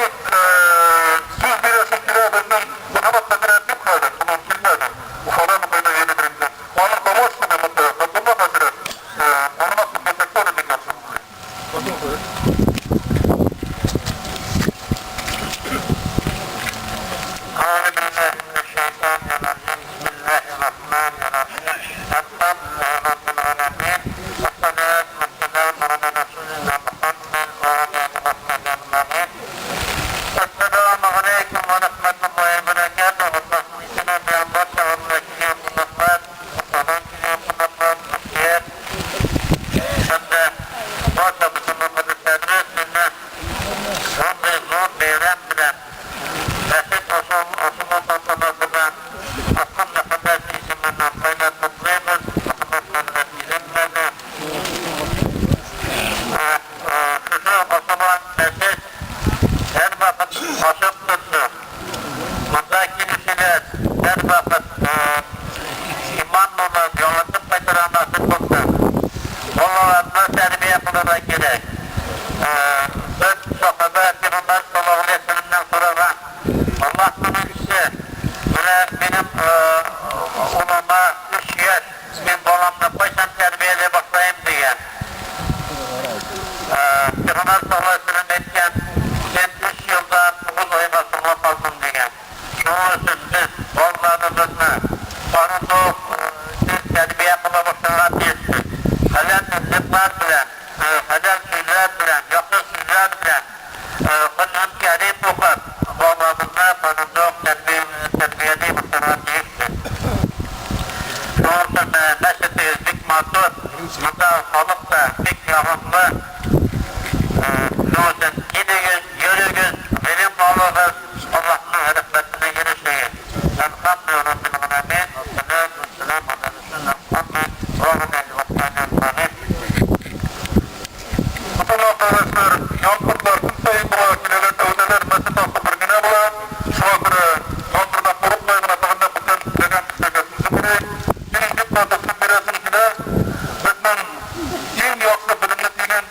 siz bir esin kirabından bu habat kadar ettik kadar, bunun kimlerdir? Bu kadar mı böyle yenilerimde? Onun kamaşlı bir mutlu, Abdullah Hazret, onun nasıl bir sektör edin yapsın. Euzubillahimineşşeytanirracim. Bismillahirrahmanirrahim. Elhamdülillahi Rabbil alemin. Vessalatu vesselamu ala Resulina Muhammed ve ala alihi ve sahbihi ecmaîn. Esselamu aleyküm ve rahmetullahi ve berekatuhu. Tasmikine bi ambatta ve mülkiyem kulaklar. Salam kiyem kulaklar. Mülkiyem. Şimdi başa bütün mülkiyemleri üstünde zor beyren bilen basit asıl tantanasından aslında kadar isimlerden paylaşmaklıyız. Arkadaşlarla bilinmedi. Kızı asılan basit her vakit aşık tuttu. Bundaki kişiler her vakit imanla yolunu paydıran nasip oldu. Onlarla terbiye kılına gerek. Biz sahabe Peygamber sallallahu aleyhi ve sellem'den sonra Allah tanıcısı benim onuma 3 yaş bir balamla koysam terbiyeye bakayım diye. Peygamber sallallahu aleyhi ve sellem etken ben 3 yılda 9 ay basıma kaldım diye. Şunun için biz onlarımızla sonunda siz terbiye kılamışsınlar diyorsunuz. Halal müzikler bilen, halal sözler bilen, yakın sözler bilen, kılın kâri kokar. Allah'ımızla sonunda terbiyeli muhtemelen değilsin. Şunun için neşetiyiz, dik mahsus, burada halk da dik rahımlı. Şunun için gidiyoruz, yürüyoruz, benim bağlığız, Allah'ın herifletine girişeyiz. Elhamdülillah Rabbil alemin. Selamu ala Resulullah Muhammed ve ala alihi ve sahbihi ecmaîn. Bütün arkadaşlar, yansıtlar, kimseyi bırakıneler, tevzeler, mesit aslı birgine bula. Şuna göre, yansırdan korkmayın, atağında bütün degen kişilerimizi biri. Birinci kardeşin birisini bizden en yaksı bilimli dinin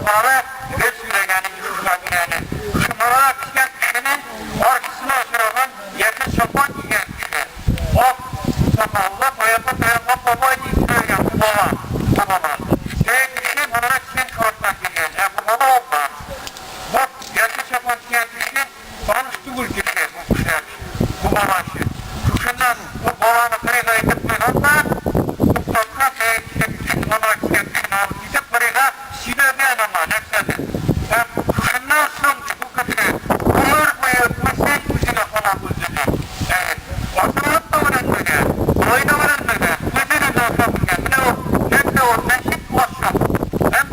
Osmanlı ve Süleymaniye Yusuf'la Şımar'a çıkan kişinin arkasına oturan yakın şapan giyen kişi. O sakallı boyapa baba diyen baba. Ve kişi bunlara kim çortmak giyen. Bu baba olma. Bu yakın şapan giyen kişi konuştuğu kişi bu kişi. Bu baba kişi. Kuşundan bu babanı kırıda etip koyarsa bu tatlı kişinin bana çıkan kişinin alıp gidip kırıda silömeyen ama nefsedi. Kuşundan sonra bu kişi ömür boyu mesleği yüzüne falan üzülür. Ortalık da öğrenmedi, oyunu öğrenmedi, müdürü de öğrenmedi. Hem de o meşit olsun. Hem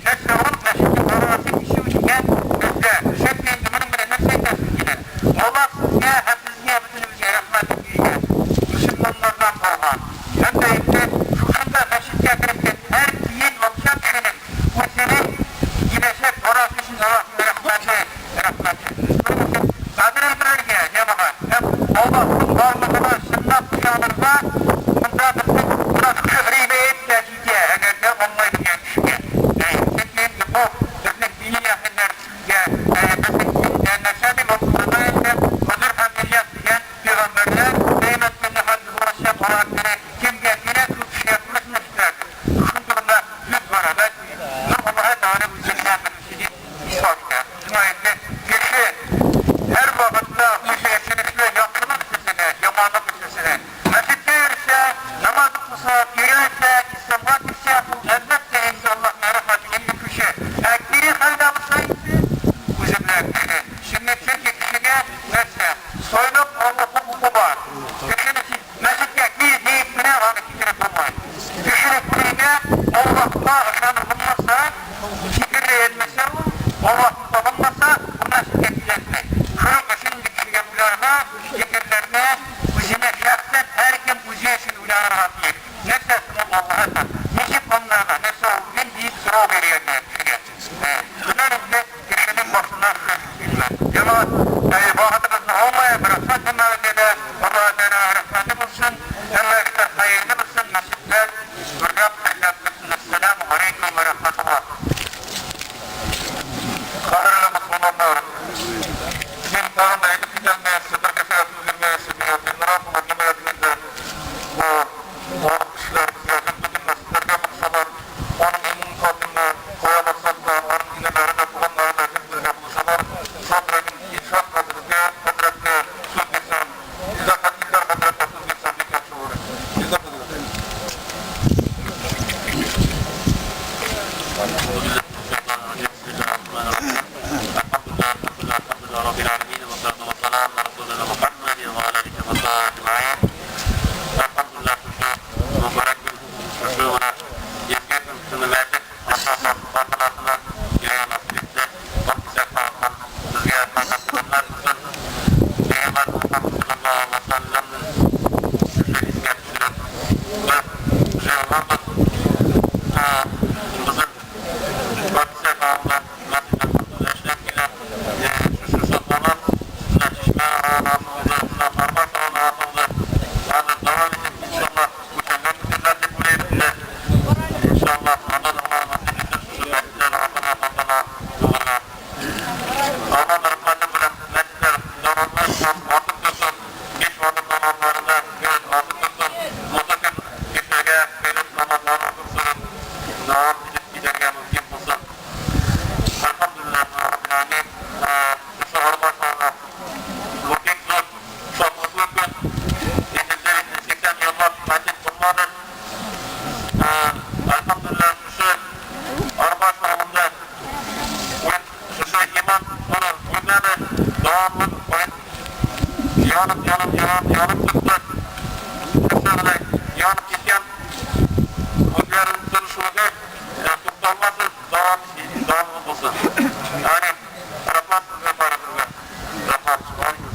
nefse onun meşiti koruması kişi uçuken nefse. Şekleyin bunun bile nefse nefsine. Allah sizce, hepsizce, bütünümüzce rahmet edilgen. Müslümanlardan korkan. Hem de işte şuşunda meşit getirirken her din olacak kişinin bu senin gidecek orası için Allah'ın rahmeti. Kadir edilirken cemaat. Hem Allah'ın varlığına sınıf kuşanırsa bunda küfriyle etmeyeceği eğer de olmayı diyen kişiye. Şekleyin ki bu bizim dini yakınlar bizim neşedim okulunda ise huzur hamiliyat diyen peygamberler kıymetlerini haddi ulaşacak olarak kim geldiğine kuşu yapmışmışlar. Kuşun durumda yüz var evet. Allah'a doğru bu zihnen bir sorsa. Şunayette kişi her vakitte müşeşirlikle yakınlık sesine, yamanlık sesine. Mescid değilse, namaz kılsa, yürürse, İslam'dan ise elbette inşallah merhametinin bir kişi. Ekbiri haydalısa ise bizimle kişi. Şimdi çünkü kişide neyse, soyunup Allah'ın hukuku var. Kişinin mescidde bir deyipine anı fikir yapılmayın. Kişinin kuruyla Allah'la aşanı bulmazsa, fikirle yenmese Allah'ın bulunmasa buna şiddet etmeyin. Kırık şimdi kişi yapılarına, fikirlerine, üzerine şahsen her kim üzerine uyanır atlayıp. Ne sesini Allah'a da, necip onlarına, ne soğukun deyip sıra veriyorlar kişiye. Bunların da kişinin başına bilmez. Cemaat, ibadetimizde olmaya bıraksa cemaatede Allah'a Teala rahmeti bulsun, emekler hayırlı bulsun, nasipler, hürriyat tehlatlırsın. Esselamu Aleyküm ve Rahmetullah. Kaderle Müslümanlar, bizim tarımda edip gelmeye, sıdır keseratını bilmeye, sıdırmeye, nırafına bilmeye bilmeye, bu kişiler yazın bütün nasiplerine bulsalar, onun emin kalbine koyamazsak da, onun inelerine, kullanlarına hepsine bulsalar, sabredin, inşaat kadrıge, kadrıge, söz geçen, izah kadrıge, kadrıge, söz geçen bir kaç olur. İzah kadrıge. رب العالمين والصلاة والسلام على رسولنا محمد وعلى آله وصحبه أجمعين. الحمد لله مبارك شكرا يسكن سنوات أساسا وطلعنا إلى مسجد وكسفا زيادة محمد بيامات محمد صلى الله عليه وسلم شهيد كاتشنا وجهة بزر وكسفا yanıp tutmak, mesela yanıp gitken Hüdlerin dönüşümüne tutulması zaman olsun. Yani Rahman ve Barakırlar. Rahman, Subhanallah,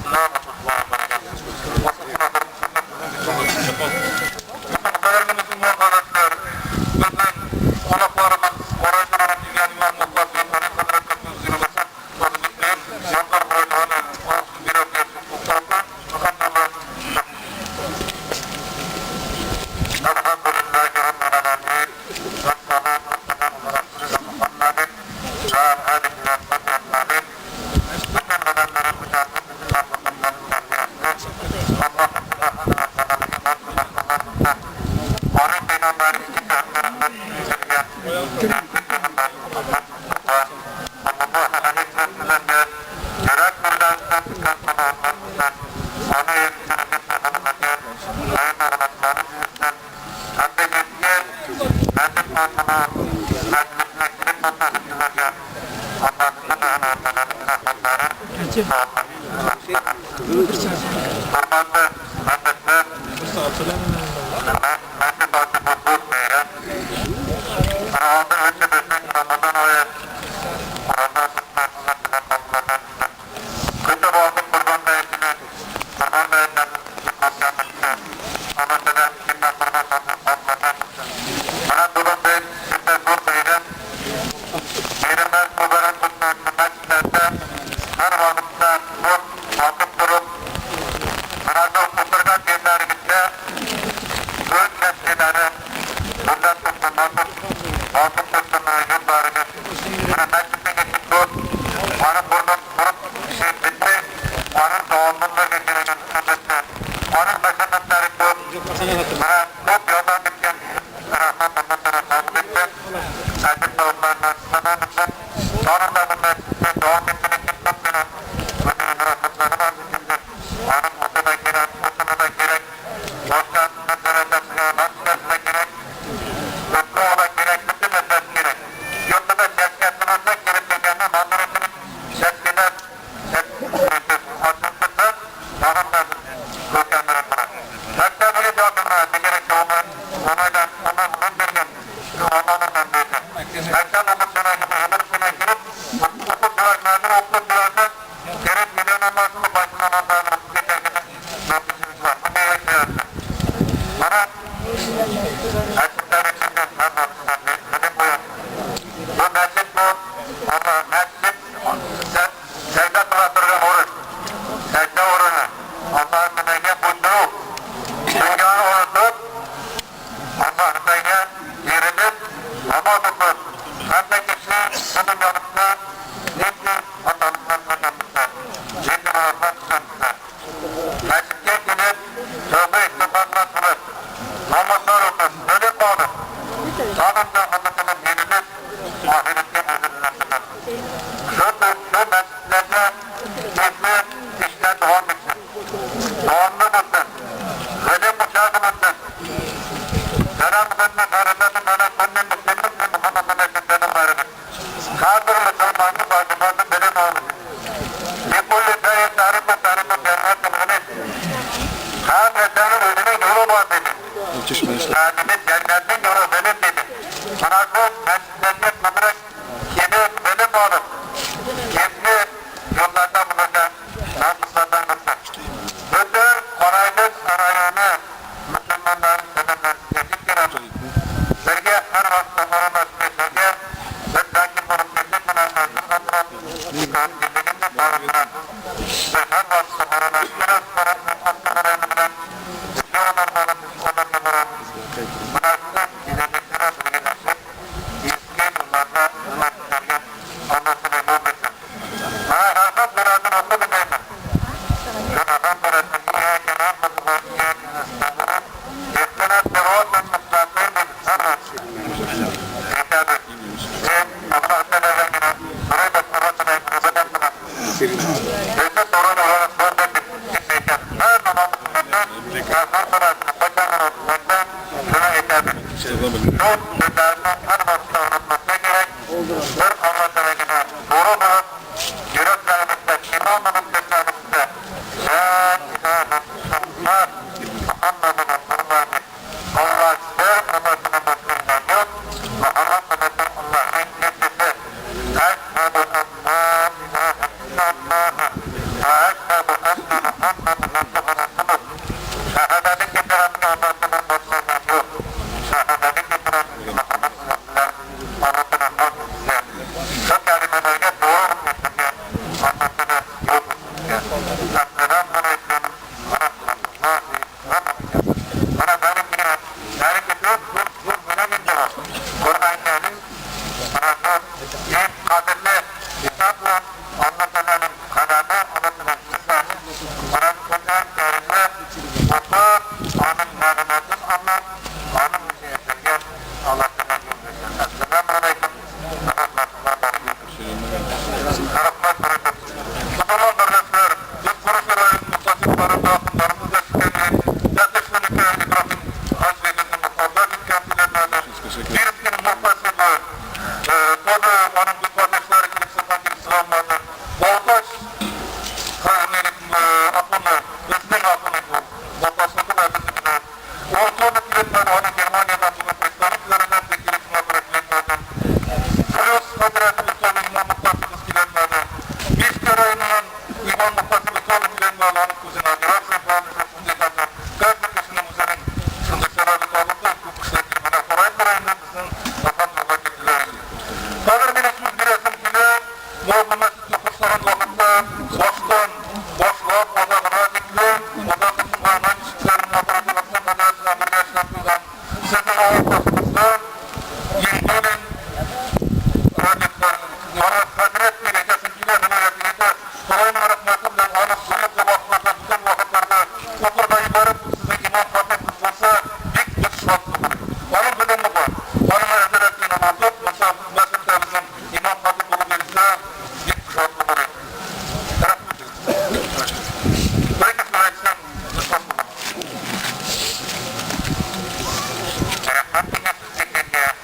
Değerli Müslüman kardeşler, bizden konaklarımız, oraylarına ilgili mutlak yanları kadar katıl zirvesi vazifetler, yanlar boylarına olsun bir öpüyorsun. Mutlaka, Muhammadallah, Mustafa sallallahu aleyhi ve sellem'e gerek buradan çıkan sanatlarından onu yetiştirecek sanatlarından sayın sanatları yüzünden hem de yetki hem de sanatlar meclisine girip sanatçılarga anlatılan sanatları Hürmetli Mehmetler Mehmet Akif Bozbuz Bey'e Ağzı Öçebes'in Ramazan ayı Ramazan Sıklarından Sıklarından Kısa Bağlı Kurban Bey'sine Kurban Bey'den Sıklarından Anadolu'da Kimden Kurban Sıklarından Anadolu Bey Şimdi Bur Bey'den Yerimez Mübarek Kutlar Meclisler'de her vakıfta vakıf durup Anadolu Kutlar'dan yerlerinde Göğüt mesleleri bundan tutulmasın vakıf tutulmayı yıllarını bana meclise geçip dur bana buradan vurup şey bitti onun doğumunda geçirecek sünneti onun meşakkatleri dur bana çok yoldan gitken Rahman'dan takip etti Meclis doğumlarına sananlıkta sonunda bu mecliste doğum getirecek tuttuğunu bütün mürasatları var onun mutuna gerek başkan meselesine başkasına gerek mutlu ola gerek bütün mesele gerek yurtta şirketine olsa gerek tekenle manduresinin şekline açıklıkta ağırlar kökenlerin buna hatta biri de akılına bir gerek olmayan onaydan ondan vergen ondan vergen hatta omuzuna girip okul duvarlarını okul duvarlarını gerek milyon olmasını başlananlarını geçerken yapmışsınız var. Bu bir ekleyelim. Bana açıklar içinde benim bu yok. Bu mescid bu. Ama mescid secde kılatırgan oruç. Secde orucu. Allah'ın demeye buyduğu. Dünyanı oruçlup Allah'ın demeye yerilip ama tutup. Hem de kişi bunun yanında neyse atanımdan kazanmışlar. Neyse Allah'tan kazanmışlar. Mescid'e gidip tövbe istifatla kılıp namazlar okut, böyle bağlı. Sonunda Allah'ın yenilip ahirette müdürlendiler. Şu mescidlerde gizli işler devam etsin. Doğumlu mutlu. Ölüm uçağı mutlu. Selamlarına karılarına bana konnen mutlu'nun ve Muhammed'in eşitlerinin varını. Kâdırlı sormanı bağlı benim oğlum. Nikulli dayı tarifı cennet kılınır. Kâd esenin önüne yolu var dedi. Kâdimiz cennetin yolu benim dedi. Manası mescidlerine kıvırık kimi benim oğlum. Kimi yollardan bulacak. Namuslardan bulacak. Bütün kolaylık sarayını Müslümanların sevenler teşvik ederim. Sergi her vakti olmasını sergi ve takip olup teşvik münasırasını katıran İkan dinliğinde bağırtıran ve her vakti olmasını sarayını bilen Müslüman olmanın onarmaları münasırasını ilerlettiğine bilgilerse eski yıllarda üniversitelerge anlasını yol etsin. Harkat muradın olsa bilmeyim. Cenab-ı Murat'ın İyâke nâfısı ve İyâke nâfısı İhtilâf sıvâsın mutlaƙîn bil sarrat. İhâbe. Allah Teala'ya buraya da sıratına ibadetine. Bizde sorun olarak burada gitmeyken her namazımızda Kâfir Murat'ın başarılı olmakta şuna ithâbe. Çok güzelden her vakti unutmakta gerek. Bir Allah Teala'ya doğru bulup yüreklerimizde, imanımızın seslerimizde La ilahe illallah Muhammedun Resulullah Allah her namazını başlarından yok ve Allah namazı Allah'ın nefisi Eşhedü en la ilahe illallah ve eşhedü enne Muhammedun Resulullah Şehadelik getirenli Allah'ın başlarından yok Şehadelik getirenli Muhammedun Resulullah anlatının yok şu kelimelerine doğru meseleye anlatını yok Esselamu Aleyküm ve Rahmetullahi ve Berekatuhu. Bana benim yine bir buna gidiyor. Kur'an-ı Kerim bana ilk kadirli kitapla anlatılanın kalamı anlatılan kısmı bana Kur'an-ı Kerim'de oku, onun malumatını anlat, onun bir şeye sergen Allah'tan yol versin. Esselamu Aleyküm ve Rahmetullahi ve Berekatuhu. bu mescidi kursaran vakıtta baştan, başlap, odağına dikli, odağın sınavına işitlerin aparatılasına kadar bir yaşlantıdan sizin ağırtasınızda yengenin örneklerinin bana hazret vereceksin ki ne hümayetiyete Kur'an rahmetinde alıp suyup ve vakflarda bütün vakıtlarda okulda ibaret size imam hatip kılsa büyük şartlıdır. Onun bilimi var. Onun hazretliğine mazot mesela bizim imam hatip verirse büyük şartlıdır. Belki söyleyeceğim şartlıdır. Rahmetine sizliklerine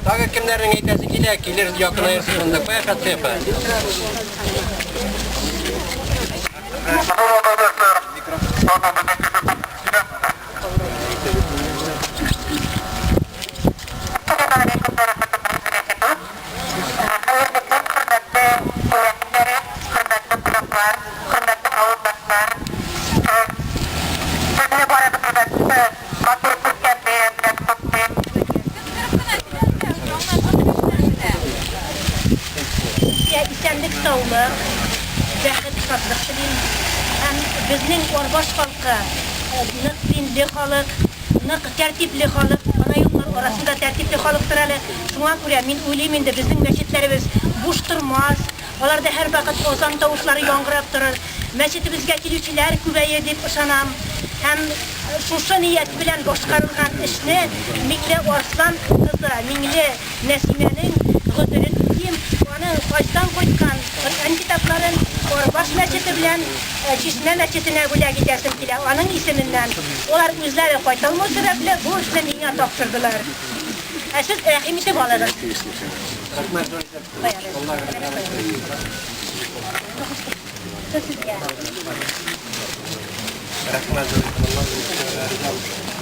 Taga kimlerin eğitesi gelir yakına yansıdığında koya katı yapar. İsənlik sağlıq, bəxət şadlıq dilin. Həm bizning Orboş xalqı nıq dinli xalq, nıq tərtibli xalq, ana yurtlar arasında tərtibli xalqdır hələ. Şuna görə min uylayım indi bizning məscidlərimiz boş durmaz. Onlarda hər vaxt ozan tavuşları yanğırab durur. Məscidimizə kilüçülər kübəyə edib ışanam. Həm şuşa niyyət bilən boşqarılğan işni Mikli Arslan qızı, Mingli Nəsimənin qıdırın kim onu baştan koykan Kur'an kitapların Orboş məscidi bilen Çeşme məscidine buraya gidersin bile onun isminden. Onlar özleri koytalma sebeple bu işle niye topşırdılar. Siz rahimisi bağladınız.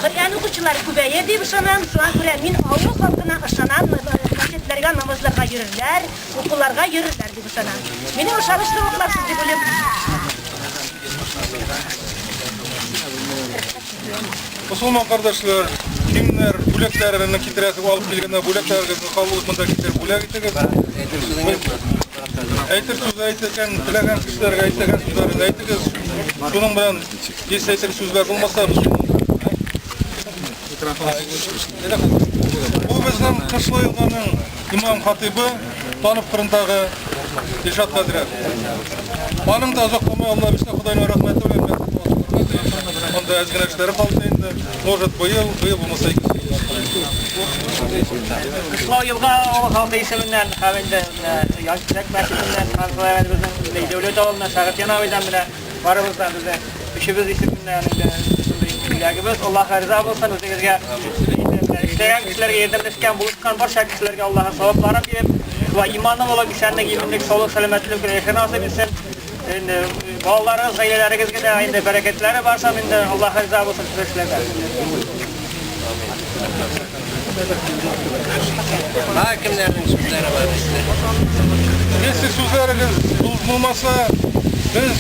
Kur'an okuçular kübeye deyip ışanan, şu an Kur'an'ın avlu halkına ışanan mescidlerine, namazlarına yürürler, okullarga yürürler deyip ışanan. Beni o çalıştırmaklar sizi bölüm. Musulman kardeşler, kimler büleklerini kitresi alıp bilginde büleklerini kavulukunda kitler bülek itiniz. Aytır söz aytırken, bilen kişilerge aytırken sözlerini aytırız. Şunun bilen hiç aytır sözler bulmasa biz bu bizden Kışlı Yıldan'ın imam hatibi tanıp kırındağı Dilşat Kadir'e. Onun da azaklama Allah işte Kuday'ın rahmeti öyle. Onda ezgin eşleri kalsaydı, может bıyıl bulmasa Kışlı Yılga o halkı isiminden, havinde Yaşçık Mescidinden, Kankalaya'mızın devlet oğluna, Şahit Yanavı'dan bile varımızdan bize işimiz isiminden bilagimiz. Allah'a rıza olsun, özünüzge işleyen kişilerge yedemleşken buluşkan başka kişilerge Allah'a sevaplarını diyip ve imandan olan güçlenlik, ilimlik, soluk, selametlilik ve yaşanası bilsin. Bağlarınız, aileleriniz de aynı bereketleri varsa Allah'a rıza olsun süreçlerden. Hakimlerin sözleri var işte. Neyse sözleriniz bulunmasa biz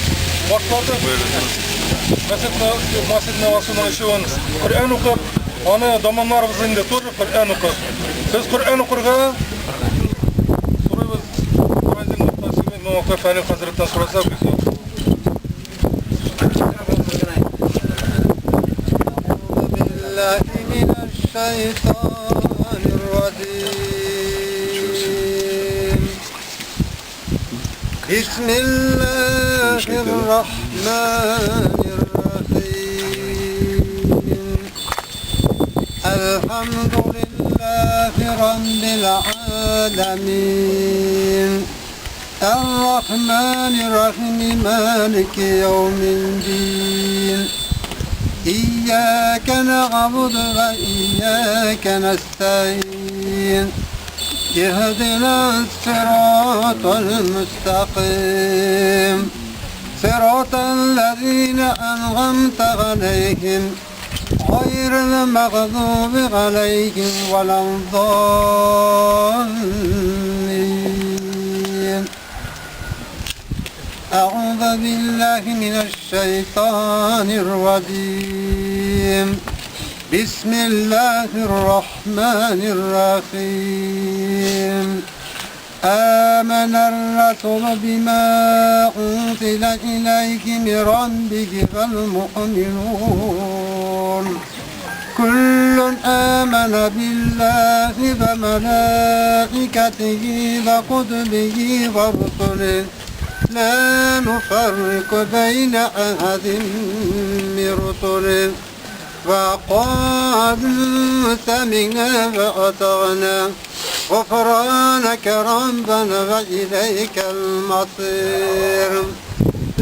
başladık. Mescid Nevası'nın işi var. Kur'an okup, onu damanlarımızın da tur Kur'an okup. Biz Kur'an okurga soruyoruz. Kur'an'ın muhtasibin Muhakkak Fani Hazretten sorarsak biz yok. Bismillahirrahmanirrahim. Elhamdülillahi Rabbil alemin. Errahmanirrahim. Maliki yevmiddin. İyyâke na'budu ve iyyâke nesta'in. اهدنا الصراط المستقيم صراط الذين أنعمت عليهم غير المغضوب عليهم ولا الضالين أعوذ بالله من الشيطان الرجيم بسم الله الرحمن الرحيم آمن الرسول بما أنزل إليه من ربه والمؤمنون كل آمن بالله وملائكته وكتبه ورسله لا نفرق بين أحد من رسله وقالوا سمعنا وأطعنا غفرانك ربنا وإليك المصير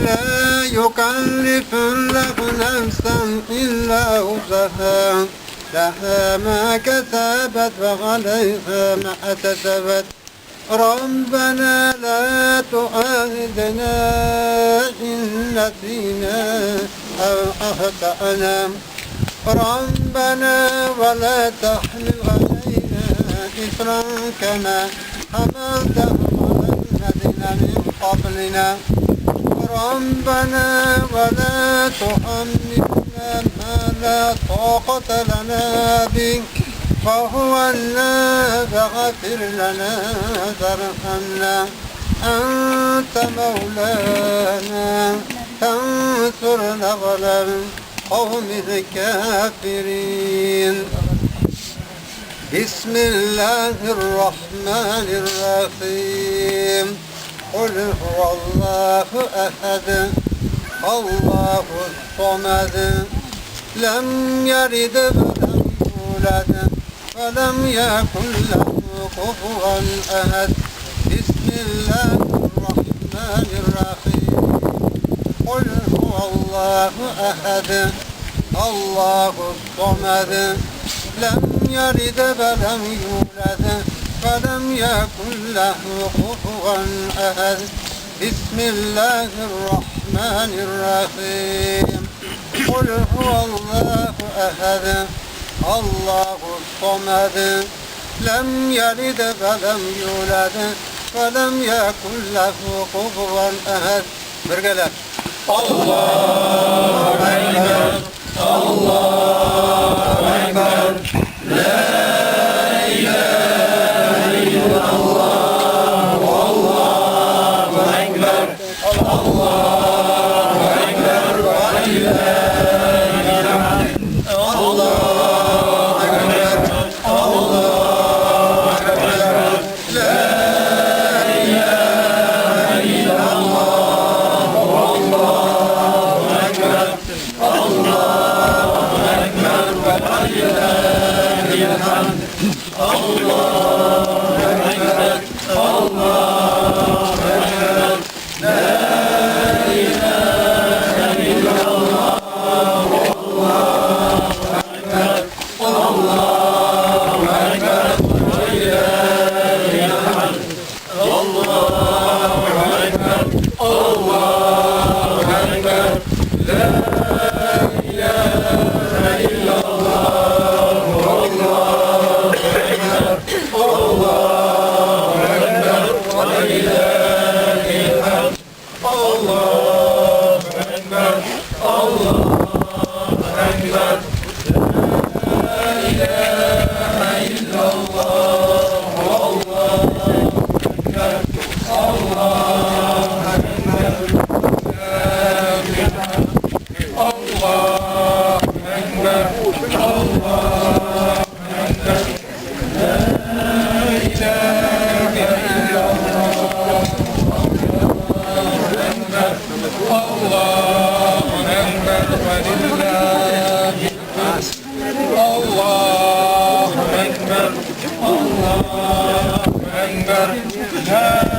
لا يكلف الله نفسا إلا وسعها لها ما كسبت وعليها ما اكتسبت ربنا لا تؤاخذنا إن نسينا أو أخطأنا ربنا ولا تحمل علينا إصرا كما حملته على الذين من قبلنا ربنا ولا تحملنا ما لا طاقة لنا به فاعف فاغفر لنا وارحمنا أنت مولانا فانصرنا على القوم الكافرين بسم الله الرحمن الرحيم قل هو الله أحد الله الصمد لم يلد ولم يولد ولم يكن له كفوا أحد بسم الله الرحمن الرحيم قل هو الله أحد الله الصمد لم يلد ولم يولد ولم يكن له كفوا أحد بسم الله الرحمن الرحيم قل هو الله أحد الله الصمد لم يلد ولم يولد ولم يكن له كفوا أحد برجلك الله أكبر الله أكبر لا إله إلا الله والله أكبر الله أكبر ولله الحمد الله أكبر الله أكبر لا إله إلا الله والله أكبر الله أكبر ولله الحمد الله أكبر الله أكبر لا إله إلا الله والله أكبر الله أكبر ولله الحمد الله أكبر الله أكبر لا إله إلا الله والله أكبر الله أكبر ولله الحمد الله أكبر الله أكبر لا إله إلا الله والله أكبر الله أكبر الله أكبر الله أكبر لا إله إلا الله الله أكبر ولله الله أكبر الله أكبر لا